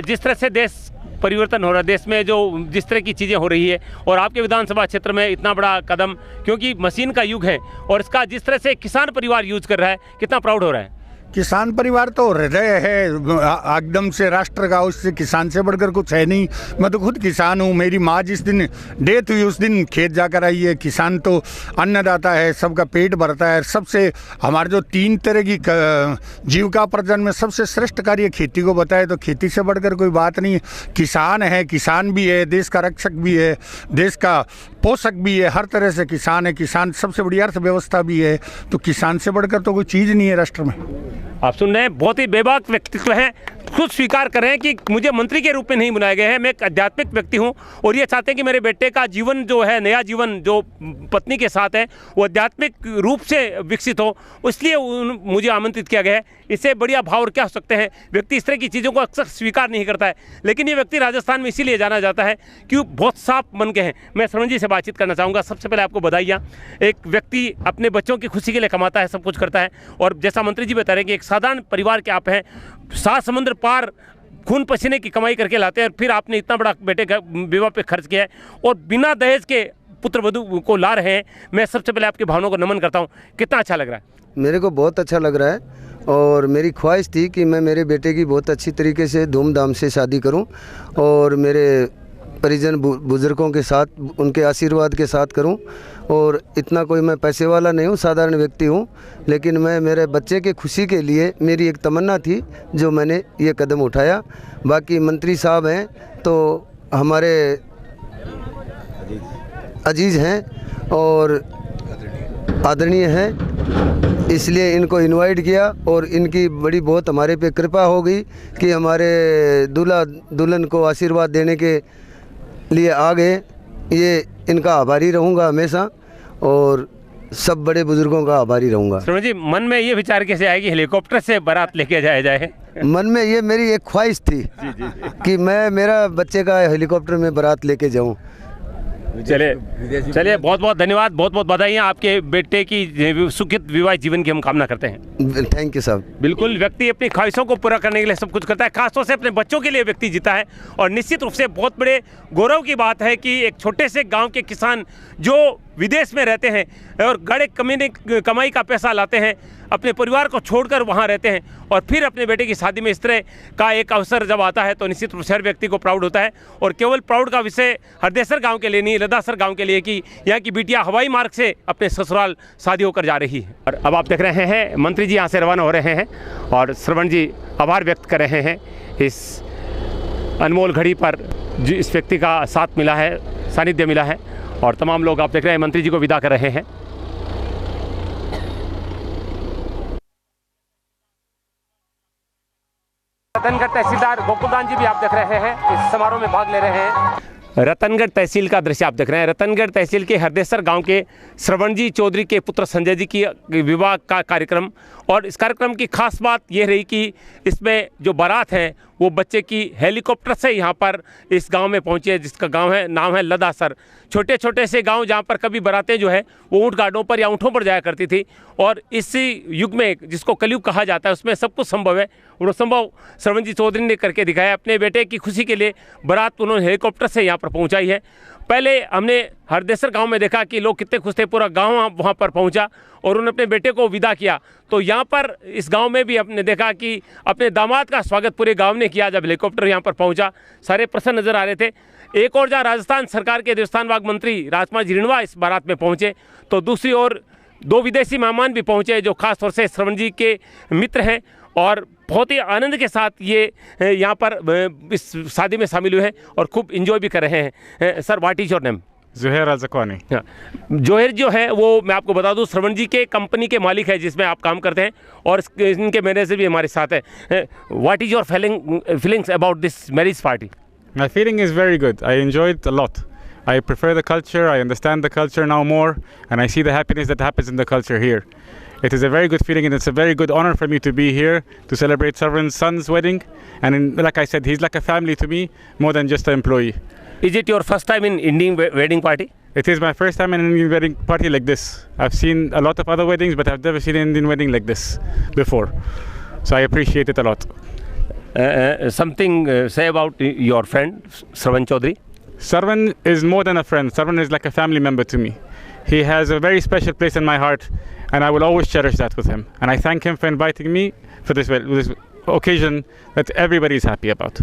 जिस तरह से देश परिवर्तन हो रहा है, देश में जो जिस तरह की चीज़ें हो रही है, और आपके विधानसभा क्षेत्र में इतना बड़ा कदम, क्योंकि मशीन का युग है और इसका जिस तरह से किसान परिवार यूज कर रहा है, कितना प्राउड हो रहा है। किसान परिवार तो हृदय है एकदम से राष्ट्र का, उससे किसान से बढ़कर कुछ है नहीं। मैं तो खुद किसान हूँ। मेरी माँ जिस दिन डेथ हुई उस दिन खेत जाकर आई है। किसान तो अन्नदाता है, सबका पेट भरता है। सबसे हमारे जो 3 तरह की जीविका प्रजन में सबसे श्रेष्ठ कार्य खेती को बताए, तो खेती से बढ़कर कोई बात नहीं है। किसान है, किसान भी है, देश का रक्षक भी है, देश का पोषक भी है, हर तरह से किसान है। किसान सबसे बड़ी अर्थव्यवस्था भी है। तो किसान से बढ़कर तो कोई चीज़ नहीं है राष्ट्र में। आप सुन रहे हैं, बहुत ही बेबाक व्यक्तित्व हैं। खुद स्वीकार कर रहे हैं कि मुझे मंत्री के रूप में नहीं बुलाया गया है, मैं एक आध्यात्मिक व्यक्ति हूं और ये चाहते हैं कि मेरे बेटे का जीवन जो है, नया जीवन जो पत्नी के साथ है, वो आध्यात्मिक रूप से विकसित हो, इसलिए मुझे आमंत्रित किया गया है। इससे बढ़िया भाव और क्या हो सकते हैं। व्यक्ति इस तरह की चीज़ों को अक्सर स्वीकार नहीं करता है, लेकिन ये व्यक्ति राजस्थान में इसीलिए जाना जाता है कि वो बहुत साफ मन के हैं। मैं श्रवण जी से बातचीत करना चाहूँगा। सबसे पहले आपको बधाइयाँ। एक व्यक्ति अपने बच्चों की खुशी के लिए कमाता है, सब कुछ करता है, और जैसा मंत्री जी बता रहे हैं कि एक साधारण परिवार के आप हैं, 7 समुद्र पार खून पसीने की कमाई करके लाते हैं, और फिर आपने इतना बड़ा बेटे का विवाह पे खर्च किया है और बिना दहेज के पुत्र वधू को ला रहे हैं। मैं सबसे पहले आपकी भावनाओं को नमन करता हूँ। कितना अच्छा लग रहा है? मेरे को बहुत अच्छा लग रहा है और मेरी ख्वाहिश थी कि मैं मेरे बेटे की बहुत अच्छी तरीके से धूमधाम से शादी करूं और मेरे परिजन बुजुर्गों के साथ, उनके आशीर्वाद के साथ करूं। और इतना कोई मैं पैसे वाला नहीं हूं, साधारण व्यक्ति हूं, लेकिन मैं मेरे बच्चे के खुशी के लिए मेरी एक तमन्ना थी जो मैंने ये कदम उठाया। बाकी मंत्री साहब हैं तो हमारे अजीज हैं और आदरणीय हैं, इसलिए इनको इनवाइट किया और इनकी बड़ी बहुत हमारे पे कृपा हो गई कि हमारे दूल्हा दुल्हन को आशीर्वाद देने के लिए आ गए। ये इनका आभारी रहूँगा हमेशा और सब बड़े बुजुर्गों का आभारी रहूँगा। श्रवण जी, मन में ये विचार कैसे आया कि हेलीकॉप्टर से बारात लेके जाया जाए? मन में ये मेरी एक ख्वाहिश थी कि मैं मेरा बच्चे का हेलीकॉप्टर में बारात लेके जाऊँ। चलिए, बहुत बहुत धन्यवाद, बहुत बहुत बधाइयाँ। आपके बेटे की सुखित विवाह जीवन की हम कामना करते हैं। थैंक यू साहब। बिल्कुल, व्यक्ति अपनी ख्वाहिशों को पूरा करने के लिए सब कुछ करता है, खासतौर से अपने बच्चों के लिए व्यक्ति जीता है। और निश्चित रूप से बहुत बड़े गौरव की बात है कि एक छोटे से गांव के किसान जो विदेश में रहते हैं और बड़े कमाई का पैसा लाते हैं, अपने परिवार को छोड़कर वहाँ रहते हैं, और फिर अपने बेटे की शादी में इस तरह का एक अवसर जब आता है तो निश्चित रूप से हर व्यक्ति को प्राउड होता है। और केवल प्राउड का विषय हरदेसर गांव के लिए नहीं, लदासर गांव के लिए कि यहाँ की बिटिया हवाई मार्ग से अपने ससुराल शादी होकर जा रही है। और अब आप देख रहे हैं मंत्री जी यहाँ से रवाना हो रहे हैं और श्रवण जी आभार व्यक्त कर रहे हैं इस अनमोल घड़ी पर जो इस व्यक्ति का साथ मिला है, सानिध्य मिला है। और तमाम लोग आप देख रहे हैं मंत्री जी को विदा कर रहे हैं। रतनगढ़ तहसीलदार गोकुलदान जी भी आप देख रहे हैं, इस समारोह में भाग ले रहे हैं। रतनगढ़ तहसील का दृश्य आप देख रहे हैं। रतनगढ़ तहसील के हरदेसर गांव के श्रवण जी चौधरी के पुत्र संजय जी की विवाह का कार्यक्रम, और इस कार्यक्रम की खास बात यह रही कि इसमें जो बारात है वो बच्चे की हेलीकॉप्टर से यहाँ पर इस गांव में पहुँची है, जिसका गांव है, नाम है लदासर। छोटे छोटे से गांव जहाँ पर कभी बारातें जो है वो ऊँट गाड़ों पर या ऊँटों पर जाया करती थी, और इसी युग में जिसको कलयुग कहा जाता है उसमें सब कुछ संभव है। वो संभव श्रवण जी चौधरी ने करके दिखाया। अपने बेटे की खुशी के लिए बारात उन्होंने हेलीकॉप्टर से यहाँ पर पहुँचाई है। पहले हमने हरदेसर गांव में देखा कि लोग कितने खुश थे, पूरा गांव वहां पर पहुंचा और उन्होंने अपने बेटे को विदा किया, तो यहाँ पर इस गांव में भी हमने देखा कि अपने दामाद का स्वागत पूरे गांव ने किया। जब हेलीकॉप्टर यहाँ पर पहुँचा सारे प्रसन्न नजर आ रहे थे। एक और जहाँ राजस्थान सरकार के देवस्थान विभाग मंत्री राजकुमार जी रिणवा इस बारात में पहुँचे, तो दूसरी ओर 2 विदेशी मेहमान भी पहुँचे जो खास तौर से श्रवण जी के मित्र हैं और बहुत ही आनंद के साथ ये यहाँ पर इस शादी में शामिल हुए हैं और खूब इंजॉय भी कर रहे हैं। Sir, what is your name? Zoher Razakwani. Zoher जो है वो मैं आपको बता दूं श्रवण जी के कंपनी के मालिक है जिसमें आप काम करते हैं और इनके मैनेजर भी हमारे साथ है। What is your feelings about this marriage party? My feeling is very good. I enjoyed a lot. I prefer the culture, I understand the culture now more, and I see the happiness that happens in the culture here. It is a very good feeling and it's a very good honor for me to be here to celebrate Sarvan's son's wedding. And like I said, he's like a family to me more than just an employee. Is it your first time in Indian wedding party? It is my first time in an Indian wedding party like this. I've seen a lot of other weddings, but I've never seen an Indian wedding like this before. So I appreciate it a lot. Something say about your friend Sarvan Chaudhary? Sarvan is more than a friend. Sarvan is like a family member to me. He has a very special place in my heart and I will always cherish that with him. And I thank him for inviting me for this occasion that everybody is happy about.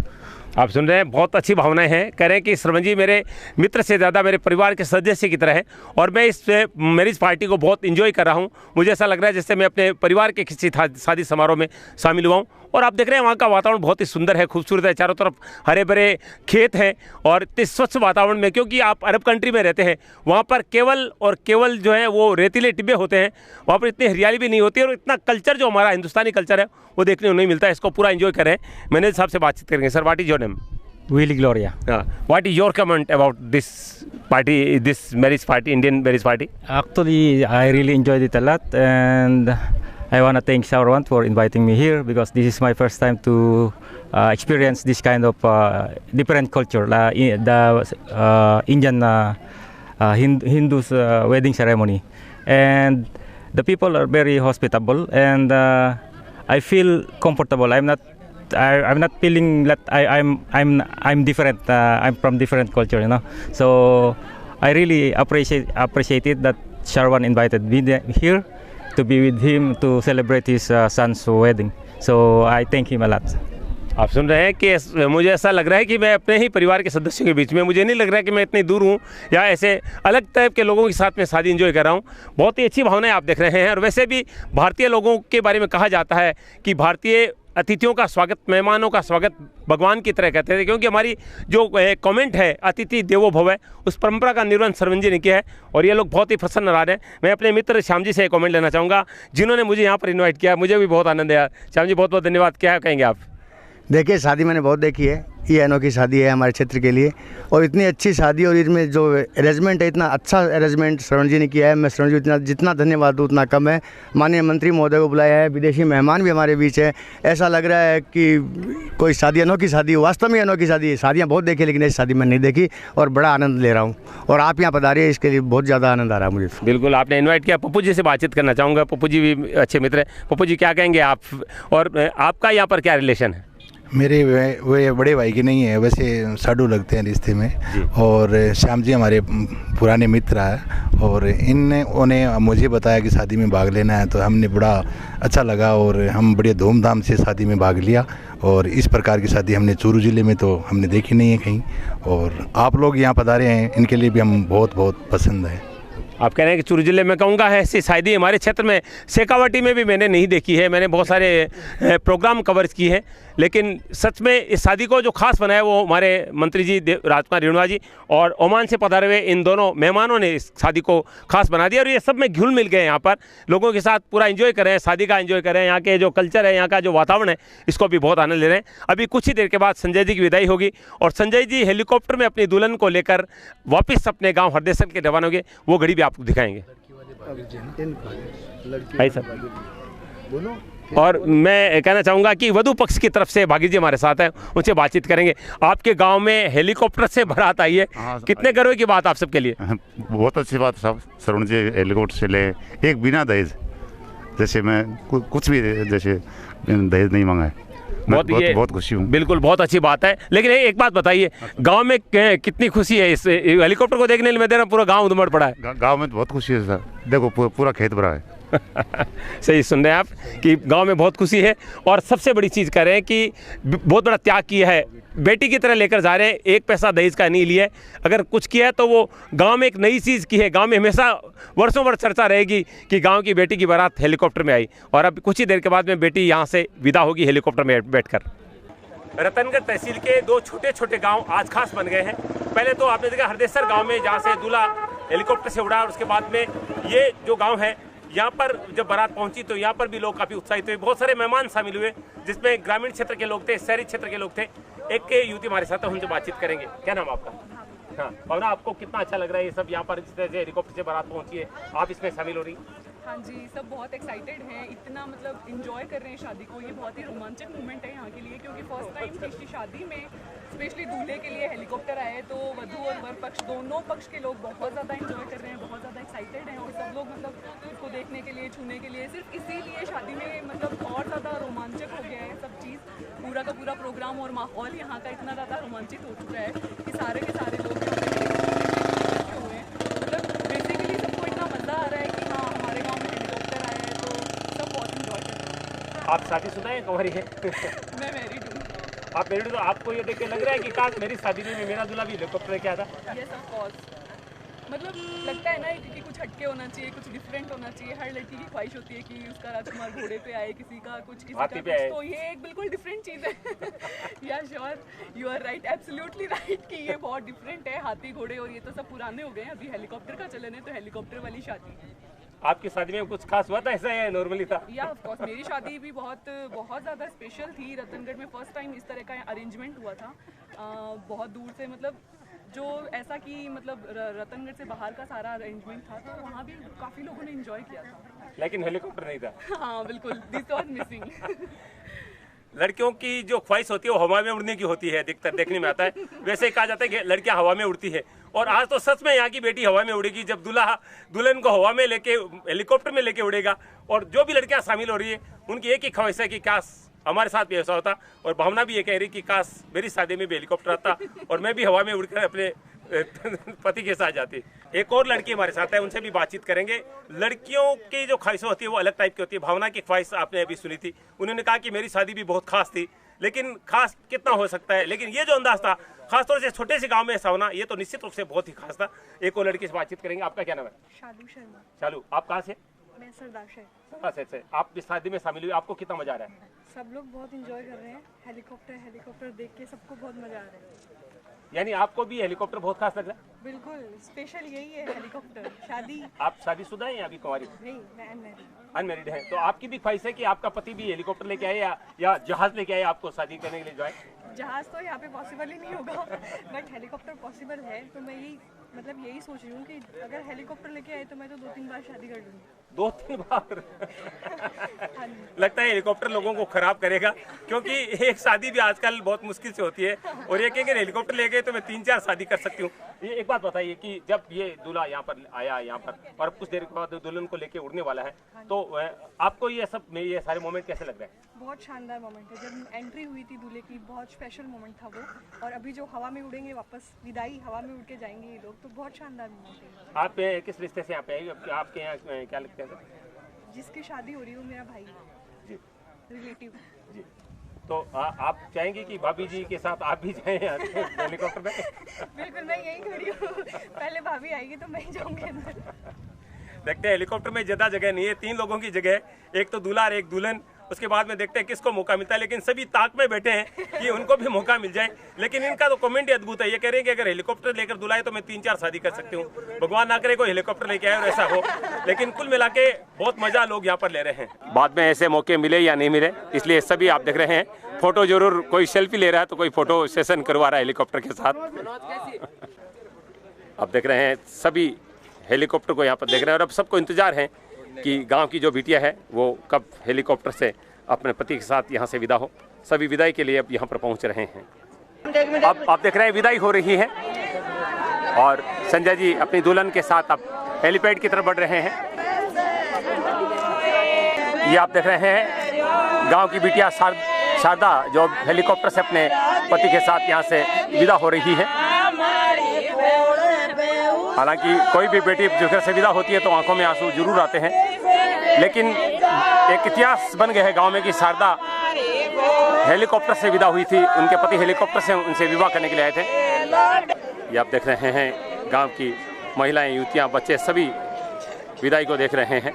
आप सुन रहे हैं, बहुत अच्छी भावनाएं हैं। कह रहे हैं कि श्रवण जी मेरे मित्र से ज़्यादा मेरे परिवार के सदस्य की तरह है और मैं इस मैरिज पार्टी को बहुत इंजॉय कर रहा हूं। मुझे ऐसा लग रहा है जैसे मैं अपने परिवार के किसी शादी समारोह में शामिल हुआ हूं। और आप देख रहे हैं वहाँ का वातावरण बहुत ही सुंदर है, खूबसूरत है। चारों तरफ हरे भरे खेत हैं और इतने स्वच्छ वातावरण में, क्योंकि आप अरब कंट्री में रहते हैं, वहाँ पर केवल और केवल जो है वो रेतीले टिब्बे होते हैं, वहाँ पर इतनी हरियाली भी नहीं होती और इतना कल्चर जो हमारा हिंदुस्तानी कल्चर है वो देखने को नहीं मिलता है। इसको पूरा एंजॉय कर रहे हैं। मैनेजर साहब से बातचीत करेंगे। Sir, what is your name? Willy Gloria. What is your comment about this party, this marriage party, Indian marriage party? Actually, I really enjoyed it a lot, and I want to thank Sarwan for inviting me here because this is my first time to experience this kind of different culture, the Indian Hindus wedding ceremony, and the people are very hospitable, and I feel comfortable. I'm not feeling that I'm different. I'm from different culture, you know. So I really appreciate it that Sarwan invited me here to be with him to celebrate his son's wedding. So I thank him a lot. आप सुन रहे हैं कि मुझे ऐसा लग रहा है कि मैं अपने ही परिवार के सदस्यों के बीच में, मुझे नहीं लग रहा है कि मैं इतनी दूर हूँ या ऐसे अलग टाइप के लोगों के साथ में शादी एंजॉय कर रहा हूँ। बहुत ही अच्छी भावनाएं आप देख रहे हैं। और वैसे भी भारतीय लोगों के बारे में कहा जाता है कि भारतीय अतिथियों का स्वागत, मेहमानों का स्वागत भगवान की तरह कहते थे, क्योंकि हमारी जो कमेंट है अतिथि देवो भव है, उस परंपरा का निर्वहन श्रवण जी ने किया है और ये लोग बहुत ही प्रसन्न रह रहे हैं। मैं अपने मित्र श्याम जी से एक कमेंट लेना चाहूँगा जिन्होंने मुझे यहाँ पर इन्वाइट किया। मुझे भी बहुत आनंद आया। श्याम जी, बहुत बहुत धन्यवाद। क्या कहेंगे आप? देखिए, शादी मैंने बहुत देखी है, ये अनोखी शादी है हमारे क्षेत्र के लिए और इतनी अच्छी शादी और इसमें जो अरेंजमेंट है, इतना अच्छा अरेंजमेंट श्रवण जी ने किया है। मैं श्रवण जी जितना धन्यवाद दूँ उतना कम है। माननीय मंत्री महोदय को बुलाया है, विदेशी मेहमान भी हमारे बीच है। ऐसा लग रहा है कि कोई शादी अनोखी शादी हो, वास्तव में अनोखी शादी है। शादियाँ बहुत देखी लेकिन ऐसी शादी मैं नहीं देखी और बड़ा आनंद ले रहा हूँ और आप यहाँ पधारिए, है इसके लिए बहुत ज़्यादा आनंद आ रहा है मुझे। बिल्कुल, आपने इन्वाइट किया। पप्पू जी से बातचीत करना चाहूँगा। पप्पू जी भी अच्छे मित्र हैं। पप्पू जी, क्या कहेंगे आप और आपका यहाँ पर क्या रिलेशन है? मेरे वे बड़े भाई के नहीं है, वैसे साडू लगते हैं रिश्ते में। और श्याम जी हमारे पुराने मित्र हैं और उन्हें मुझे बताया कि शादी में भाग लेना है, तो हमने बड़ा अच्छा लगा और हम बड़े धूमधाम से शादी में भाग लिया। और इस प्रकार की शादी हमने चूरू ज़िले में तो हमने देखी नहीं है कहीं, और आप लोग यहाँ पधारे हैं, इनके लिए भी हम बहुत बहुत पसंद हैं। आप कह रहे हैं कि चूरू जिले में कहूँगा है ऐसी शादी हमारे क्षेत्र में शेखावाटी में भी मैंने नहीं देखी है। मैंने बहुत सारे प्रोग्राम कवर की है, लेकिन सच में इस शादी को जो खास बनाया वो हमारे मंत्री जी राजकुमार रिणवा जी और ओमान से पधारे हुए इन दोनों मेहमानों ने इस शादी को खास बना दिया। और ये सब में घुल मिल गए, यहाँ पर लोगों के साथ पूरा एंजॉय कर रहे हैं, शादी का एंजॉय कर रहे हैं। यहाँ के जो कल्चर है, यहाँ का जो वातावरण है, इसको भी बहुत आनंद ले रहे हैं। अभी कुछ ही देर के बाद संजय जी की विदाई होगी और संजय जी हेलीकॉप्टर में अपनी दुल्हन को लेकर वापस अपने गाँव हरदेसन के रवाना होंगे। वो घड़ी भी आपको दिखाएंगे। और मैं कहना चाहूँगा कि वधू पक्ष की तरफ से भागी जी हमारे साथ हैं, उनसे बातचीत करेंगे। आपके गांव में हेलीकॉप्टर से बारात आई है, कितने गर्व की बात आप सबके लिए? बहुत अच्छी बात साहब, श्रवण जी हेलीकॉप्टर से ले, एक बिना दहेज, जैसे मैं कुछ भी जैसे दहेज नहीं मांगा है, बहुत खुशी हूँ। बिल्कुल, बहुत अच्छी बात है। लेकिन एक बात बताइए, गांव में कितनी खुशी है इस हेलीकॉप्टर को देखने में? पूरा गांव उमड़ पड़ा है। गांव में बहुत खुशी है सर, देखो पूरा खेत भरा है। सही सुन रहे हैं आप कि गांव में बहुत खुशी है और सबसे बड़ी चीज़ कर रहे हैं कि बहुत बड़ा त्याग किया है, बेटी की तरह लेकर जा रहे हैं, एक पैसा दहेज का नहीं लिया है। अगर कुछ किया है तो वो गांव में एक नई चीज़ की है। गांव में हमेशा वर्षों वर्ष चर्चा रहेगी कि गांव की बेटी की बारात हेलीकॉप्टर में आई और अब कुछ ही देर के बाद में बेटी यहां से विदा होगी हेलीकॉप्टर में बैठकर। रतनगढ़ तहसील के दो छोटे छोटे गांव आज खास बन गए हैं। पहले तो आपने देखा हरदेसर गांव में जहां से दूल्हा हेलीकॉप्टर से उड़ा और उसके बाद में ये जो गांव है यहाँ पर जब बारात पहुंची तो यहाँ पर भी लोग काफ़ी उत्साहित हुए, बहुत सारे मेहमान शामिल हुए जिसमें ग्रामीण क्षेत्र के लोग थे, शहरी क्षेत्र के लोग थे। एक युवती हमारे साथ है, उनसे बातचीत करेंगे। क्या नाम आपका? हाँ, और आपको कितना अच्छा लग रहा है ये सब यहाँ पर जिस तरह से हेलीकॉप्टर से बारात पहुंची है, आप इसमें शामिल हो रही? हाँ जी, सब बहुत एक्साइटेड हैं, इतना मतलब इंजॉय कर रहे हैं शादी को। ये बहुत ही रोमांचक मोमेंट है यहाँ के लिए क्योंकि फर्स्ट टाइम किसी शादी में स्पेशली दूल्हे के लिए हेलीकॉप्टर आए तो वधू और वर पक्ष दोनों पक्ष के लोग बहुत ज़्यादा इंजॉय कर रहे हैं, बहुत ज़्यादा एक्साइटेड हैं और सब लोग मतलब उसको देखने के लिए, छूने के लिए, सिर्फ इसीलिए शादी में मतलब और ज़्यादा रोमांचक हो गया है सब चीज़। पूरा का पूरा प्रोग्राम और माहौल यहाँ का इतना ज़्यादा रोमांचित हो चुका है कि सारे के सारे लोग हुए हैं। मतलब बेसिकली सबको इतना मज़ा आ रहा है कि हाँ हमारे गाँव में हेलीकॉप्टर आया है तो सब बहुत इंजॉय कर रहे हैं। आप शादीशुदा हैं, कुंवारी है? मैं मैरिड हूँ। आप मैरिड हो, आपको ये देख के लग रहा है कि काश मेरी शादी में मेरा दूल्हा भी हेलीकॉप्टर लेके आता? यस ऑफ कोर्स, मतलब लगता है ना कि कुछ हटके होना चाहिए, कुछ डिफरेंट होना चाहिए। हर लड़की की ख्वाहिश होती है कि उसका राजकुमार घोड़े पे आए, किसी का कुछ, किसी का कुछ, तो ये एक बिल्कुल डिफरेंट चीज़ है। Yeah sure, you are right, absolutely right कि ये बहुत डिफरेंट है। हाथी घोड़े और ये तो सब पुराने हो गए हैं, अभी हेलीकॉप्टर का चलन है तो हेलीकॉप्टर वाली शादी। आपकी शादी में कुछ खास हुआ था, ऐसा है नॉर्मली था? या ऑफ कोर्स, मेरी शादी भी बहुत ज़्यादा स्पेशल थी। रतनगढ़ में फर्स्ट टाइम इस तरह का अरेंजमेंट हुआ था, बहुत दूर से, मतलब जो ऐसा कि मतलब रतनगढ़ से बाहर का सारा अरेंजमेंट था तो वहाँ भी काफ़ी लोगों ने एंजॉय किया था, लेकिन हेलीकॉप्टर नहीं था। हाँ बिल्कुल, दिस वाज मिसिंग। लड़कियों की जो ख्वाहिश होती है वो हवा में उड़ने की होती है, अधिकतर देखने में आता है। वैसे ही कहा जाता है कि लड़कियां हवा में उड़ती है और आज तो सच में यहाँ की बेटी हवा में उड़ेगी जब दूल्हा दुल्हन को हवा में लेके हेलीकॉप्टर में लेके उड़ेगा। और जो भी लड़कियां शामिल हो रही है उनकी एक ही ख्वाहिश है कि काश हमारे साथ भी ऐसा होता, और भावना भी ये कह रही कि काश मेरी शादी में भी हेलीकॉप्टर आता और मैं भी हवा में उड़कर अपने पति के साथ जाती। एक और लड़की हमारे साथ है, उनसे भी बातचीत करेंगे। लड़कियों की जो ख्वाहिशें होती है वो अलग टाइप की होती है। भावना की ख्वाहिश आपने अभी सुनी थी, उन्होंने कहा कि मेरी शादी भी बहुत खास थी, लेकिन खास कितना हो सकता है, लेकिन ये जो अंदाज था खासतौर से छोटे से गांव में ऐसा होना, ये तो निश्चित रूप से बहुत ही खास था। एक और लड़की से बातचीत करेंगे। आपका क्या नाम है? शालू शर्मा। शालू, आप कहाँ से? मैं सरदार से। आप इस शादी में शामिल हुए, आपको कितना मजा आ रहा है? सब लोग बहुत इंजॉय कर रहे हैं, हेलीकॉप्टर देख के सबको बहुत मजा आ रहा है। यानी आपको भी हेलीकॉप्टर बहुत खास लग रहा है? बिल्कुल, स्पेशल यही है हेलीकॉप्टर। शादी, आप शादीशुदा हैं या अभी कुंवारी? नहीं, मैं अनमैरिड है। तो आपकी भी ख्वाहिश है कि आपका पति भी हेलीकॉप्टर लेके आए या जहाज लेके आए आपको शादी करने के लिए? जो है जहाज तो यहाँ पे पॉसिबल ही नहीं होगा, बट हेलीकॉप्टर पॉसिबल है। तो मैं यही सोच रही हूँ कि अगर हेलीकॉप्टर लेके आए तो मैं तो 2-3 बार शादी कर लूँगी। 2-3 बार? लगता है हेलीकॉप्टर लोगों को खराब करेगा, क्योंकि एक शादी भी आजकल बहुत मुश्किल से होती है और ये कहेंगे हेलीकॉप्टर ले गए तो मैं 3-4 शादी कर सकती हूँ। ये एक बात बताइए कि जब ये दूल्हा यहाँ पर आया यहाँ पर और कुछ देर के बाद दुल्हन को लेके उड़ने वाला है, तो आपको ये सारे मोमेंट कैसे लग रहे हैं? बहुत शानदार मोमेंट है। जब एंट्री हुई थी दूल्हे की, बहुत स्पेशल मोमेंट था वो, और अभी जो हवा में उड़ेंगे वापस, विदाई हवा में उड़ के जाएंगे ये लोग, तो बहुत शानदार मोमेंट है। आप किस रिश्ते से यहाँ पे आई? आपके यहाँ क्या लगता है? जिसकी शादी हो रही है मेरा भाई जी, रिलेटिव जी। तो आप चाहेंगे कि भाभी जी के साथ आप भी जाएं हेलीकॉप्टर में? बिल्कुल, मैं यही खड़ी हूँ, पहले भाभी आएगी तो मैं ही जाऊंगी अंदर। देखते हैं, हेलीकॉप्टर में ज़्यादा जगह नहीं है, 3 लोगों की जगह है, एक तो दूल्हा और एक दुल्हन। उसके बाद में देखते हैं किसको मौका मिलता है, लेकिन सभी ताक में बैठे हैं कि उनको भी मौका मिल जाए। लेकिन इनका तो कमेंट ही अद्भुत है, ये कह रहे हैं कि अगर हेलीकॉप्टर लेकर दुल्हा है तो मैं 3-4 शादी कर सकती हूँ। भगवान ना करे कोई हेलीकॉप्टर लेके आए और ऐसा हो, लेकिन कुल मिला के बहुत मजा लोग यहाँ पर ले रहे हैं। बाद में ऐसे मौके मिले या नहीं मिले, इसलिए सभी आप देख रहे हैं फोटो जरूर, कोई सेल्फी ले रहा है तो कोई फोटो सेशन करवा रहा है हेलीकॉप्टर के साथ। आप देख रहे हैं सभी हेलीकॉप्टर को यहाँ पर देख रहे हैं और अब सबको इंतजार है कि गांव की जो बिटिया है वो कब हेलीकॉप्टर से अपने पति के साथ यहाँ से विदा हो। सभी विदाई के लिए अब यहाँ पर पहुँच रहे हैं। अब आप देख रहे हैं विदाई हो रही है और संजय जी अपनी दुल्हन के साथ अब हेलीपैड की तरफ बढ़ रहे हैं। ये आप देख रहे हैं गांव की बिटिया शारदा जो हेलीकॉप्टर से अपने पति के साथ यहाँ से विदा हो रही है। हालांकि कोई भी बेटी जो घर से विदा होती है तो आंखों में आंसू जरूर आते हैं। लेकिन एक इतिहास बन गया है गांव में कि शारदा हेलीकॉप्टर से विदा हुई थी। उनके पति हेलीकॉप्टर से उनसे विवाह करने के लिए आए थे। ये आप देख रहे हैं गांव की महिलाएं, युवतियां, बच्चे सभी विदाई को देख रहे हैं।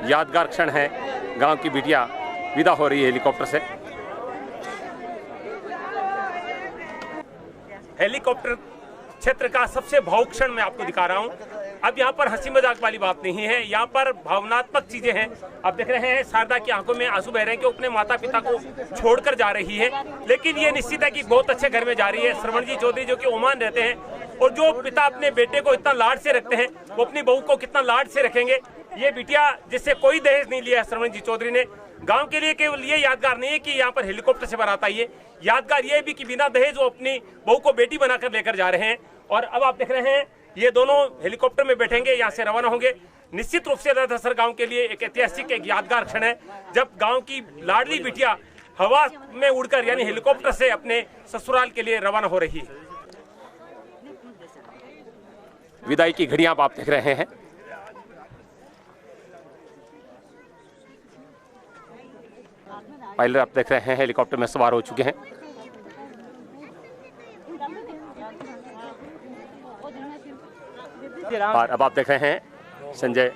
यादगार क्षण है, गांव की बिटिया विदा हो रही है हेलीकॉप्टर से। हेलीकॉप्टर क्षेत्र का सबसे भावुक क्षण मैं आपको दिखा रहा हूं। अब यहाँ पर हंसी मजाक वाली बात नहीं है, यहाँ पर भावनात्मक चीजें हैं। आप देख रहे हैं शारदा की आंखों में आंसू बह रहे हैं कि अपने माता पिता को छोड़कर जा रही है, लेकिन ये निश्चित है कि बहुत अच्छे घर में जा रही है। श्रवण जी चौधरी जो कि ओमान रहते हैं, और जो पिता अपने बेटे को इतना लाड से रखते हैं, वो अपनी बहू को कितना लाड से रखेंगे। ये बिटिया जिससे कोई दहेज नहीं लिया है श्रवण जी चौधरी ने, गांव के लिए केवल ये यादगार नहीं है कि यहाँ पर हेलीकॉप्टर से बारात आई है, यादगार ये भी कि बिना दहेज वो अपनी बहू को बेटी बनाकर लेकर जा रहे हैं। और अब आप देख रहे हैं ये दोनों हेलीकॉप्टर में बैठेंगे, यहाँ से रवाना होंगे। निश्चित रूप से रतनसर गांव के लिए एक ऐतिहासिक, एक यादगार क्षण है, जब गांव की लाडली बिटिया हवा में उड़कर यानी हेलीकॉप्टर से अपने ससुराल के लिए रवाना हो रही है। विदाई की घड़ियां आप देख रहे हैं। पायलट आप देख रहे हैं हेलीकॉप्टर में सवार हो चुके हैं। और अब आप देख रहे हैं संजय।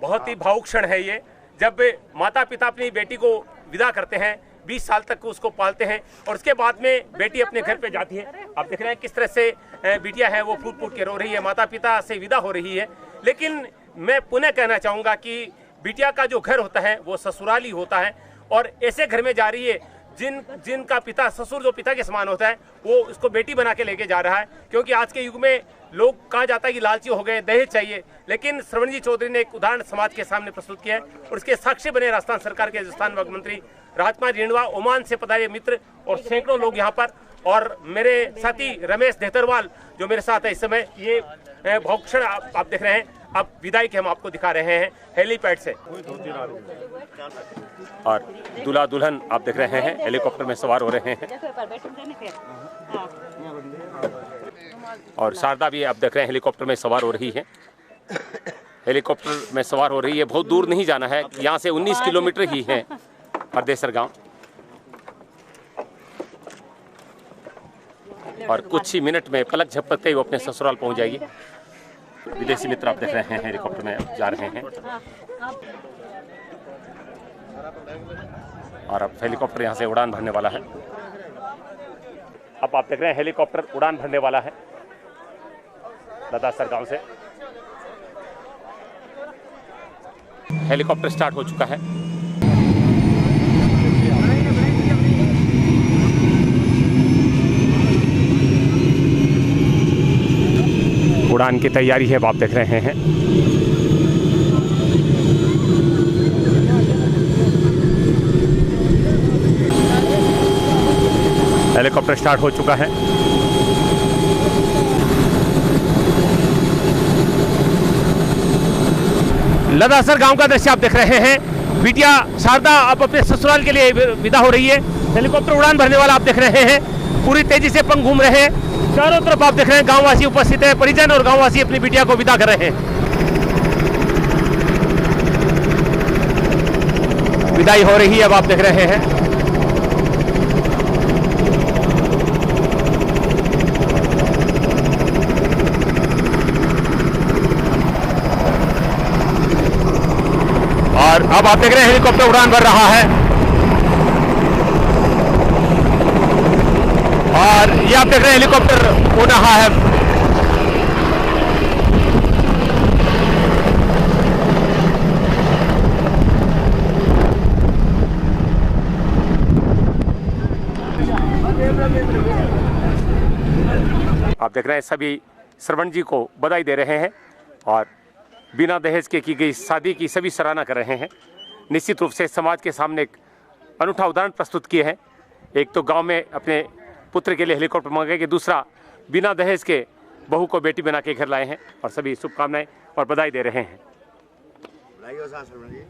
बहुत ही भावुक क्षण है ये, जब माता पिता अपनी बेटी को विदा करते हैं, 20 साल तक उसको पालते हैं, और उसके बाद में बेटी अपने घर पे जाती है। आप देख रहे हैं किस तरह से बिटिया है वो फूट फूट के रो रही है, माता पिता से विदा हो रही है। लेकिन मैं पुनः कहना चाहूँगा कि बिटिया का जो घर होता है वो ससुराल ही होता है, और ऐसे घर में जा रही है जिनका पिता, ससुर जो पिता के समान होता है, वो उसको बेटी बना के लेके जा रहा है। क्योंकि आज के युग में लोग कहा जाता है कि लालची हो गए, दहेज चाहिए, लेकिन श्रवण जी चौधरी ने एक उदाहरण समाज के सामने प्रस्तुत किया है, और उसके साक्षी बने राजस्थान सरकार के राजस्थान मंत्री राजकुमार रिणवा, ओमान से पधारे मित्र और सैकड़ों लोग यहाँ पर, और मेरे साथी रमेश देहतरवाल जो मेरे साथ है इस समय। ये भावुक क्षण आप देख रहे हैं। अब विदाई के हम आपको दिखा रहे हैं हेलीपैड से, और दूल्हा दुल्हन आप देख रहे हैं हेलीकॉप्टर में सवार हो रहे हैं, और शारदा भी आप देख रहे हैं हेलीकॉप्टर में सवार हो रही है। हेलीकॉप्टर में सवार हो रही है, बहुत दूर नहीं जाना है, यहाँ से 19 किलोमीटर ही है परदेसर गांव, और कुछ ही मिनट में पलक झपकते ही वो अपने ससुराल पहुंच जाएगी। विदेशी मित्र आप देख रहे हैं हेलीकॉप्टर में जा रहे हैं, और अब हेलीकॉप्टर यहाँ से उड़ान भरने वाला है। अब आप देख रहे हैं हेलीकॉप्टर उड़ान भरने वाला है लदासर गांव से। हेलीकॉप्टर स्टार्ट हो चुका है। उड़ान की तैयारी है, आप देख रहे हैं। हेलीकॉप्टर स्टार्ट हो चुका है। लदासर गांव का दृश्य आप देख रहे हैं। बिटिया शारदा अब अपने ससुराल के लिए विदा हो रही है। हेलीकॉप्टर उड़ान भरने वाला आप देख रहे हैं, पूरी तेजी से पंख घूम रहे हैं। चारों तरफ आप देख रहे हैं गांववासी उपस्थित है, परिजन और गांववासी अपनी बिटिया को विदा कर रहे हैं। विदाई हो रही है, अब आप देख रहे हैं। और अब आप देख रहे हैं हेलीकॉप्टर उड़ान भर रहा है, और ये आप देख रहे हैं हेलीकॉप्टर उड़ रहा है। आप देख रहे हैं सभी श्रवण जी को बधाई दे रहे हैं, और बिना दहेज के की गई शादी की सभी सराहना कर रहे हैं। निश्चित रूप से समाज के सामने एक अनूठा उदाहरण प्रस्तुत किए हैं। एक तो गांव में अपने पुत्र के लिए हेलीकॉप्टर मंगाए कि दूसरा बिना दहेज के बहू को बेटी बना के घर लाए हैं, और सभी शुभकामनाएं और बधाई दे रहे हैं। बधाई हो साहब सरुण जी।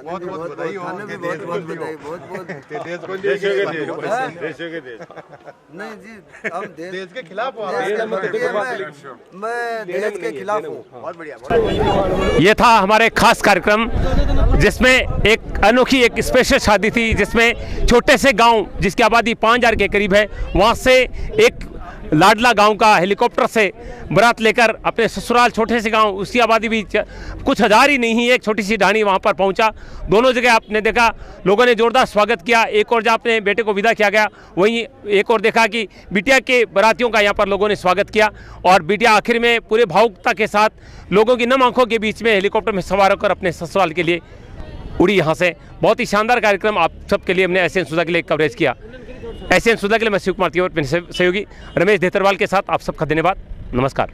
बहुत बहुत बधाई हो, बहुत बहुत बधाई, बहुत बहुत नहीं जी, हम देश के खिलाफ मैं देश के खिलाफ हूँ। बहुत बढ़िया। ये था हमारे खास कार्यक्रम जिसमें एक अनोखी एक स्पेशल शादी थी, जिसमें छोटे से गांव जिसकी आबादी 5000 के करीब है, वहां से एक लाडला गांव का हेलीकॉप्टर से बारात लेकर अपने ससुराल छोटे से गांव, उसकी आबादी भी कुछ हजार ही नहीं, एक छोटी सी ढाणी वहां पर पहुंचा। दोनों जगह आपने देखा लोगों ने जोरदार स्वागत किया। एक और जहां अपने बेटे को विदा किया गया, वहीं एक और देखा कि बिटिया के बारातियों का यहाँ पर लोगों ने स्वागत किया और बिटिया आखिर में पूरे भावुकता के साथ लोगों की नम आंखों के बीच में हेलीकॉप्टर में सवार होकर अपने ससुराल के लिए उड़ी यहाँ से। बहुत ही शानदार कार्यक्रम आप सबके लिए हमने एसएन सुधा के लिए कवरेज किया। एसएन सुधा के लिए मैं शिव कुमार तिवारी, सहयोगी रमेश देतरवाल के साथ आप सबका धन्यवाद। नमस्कार।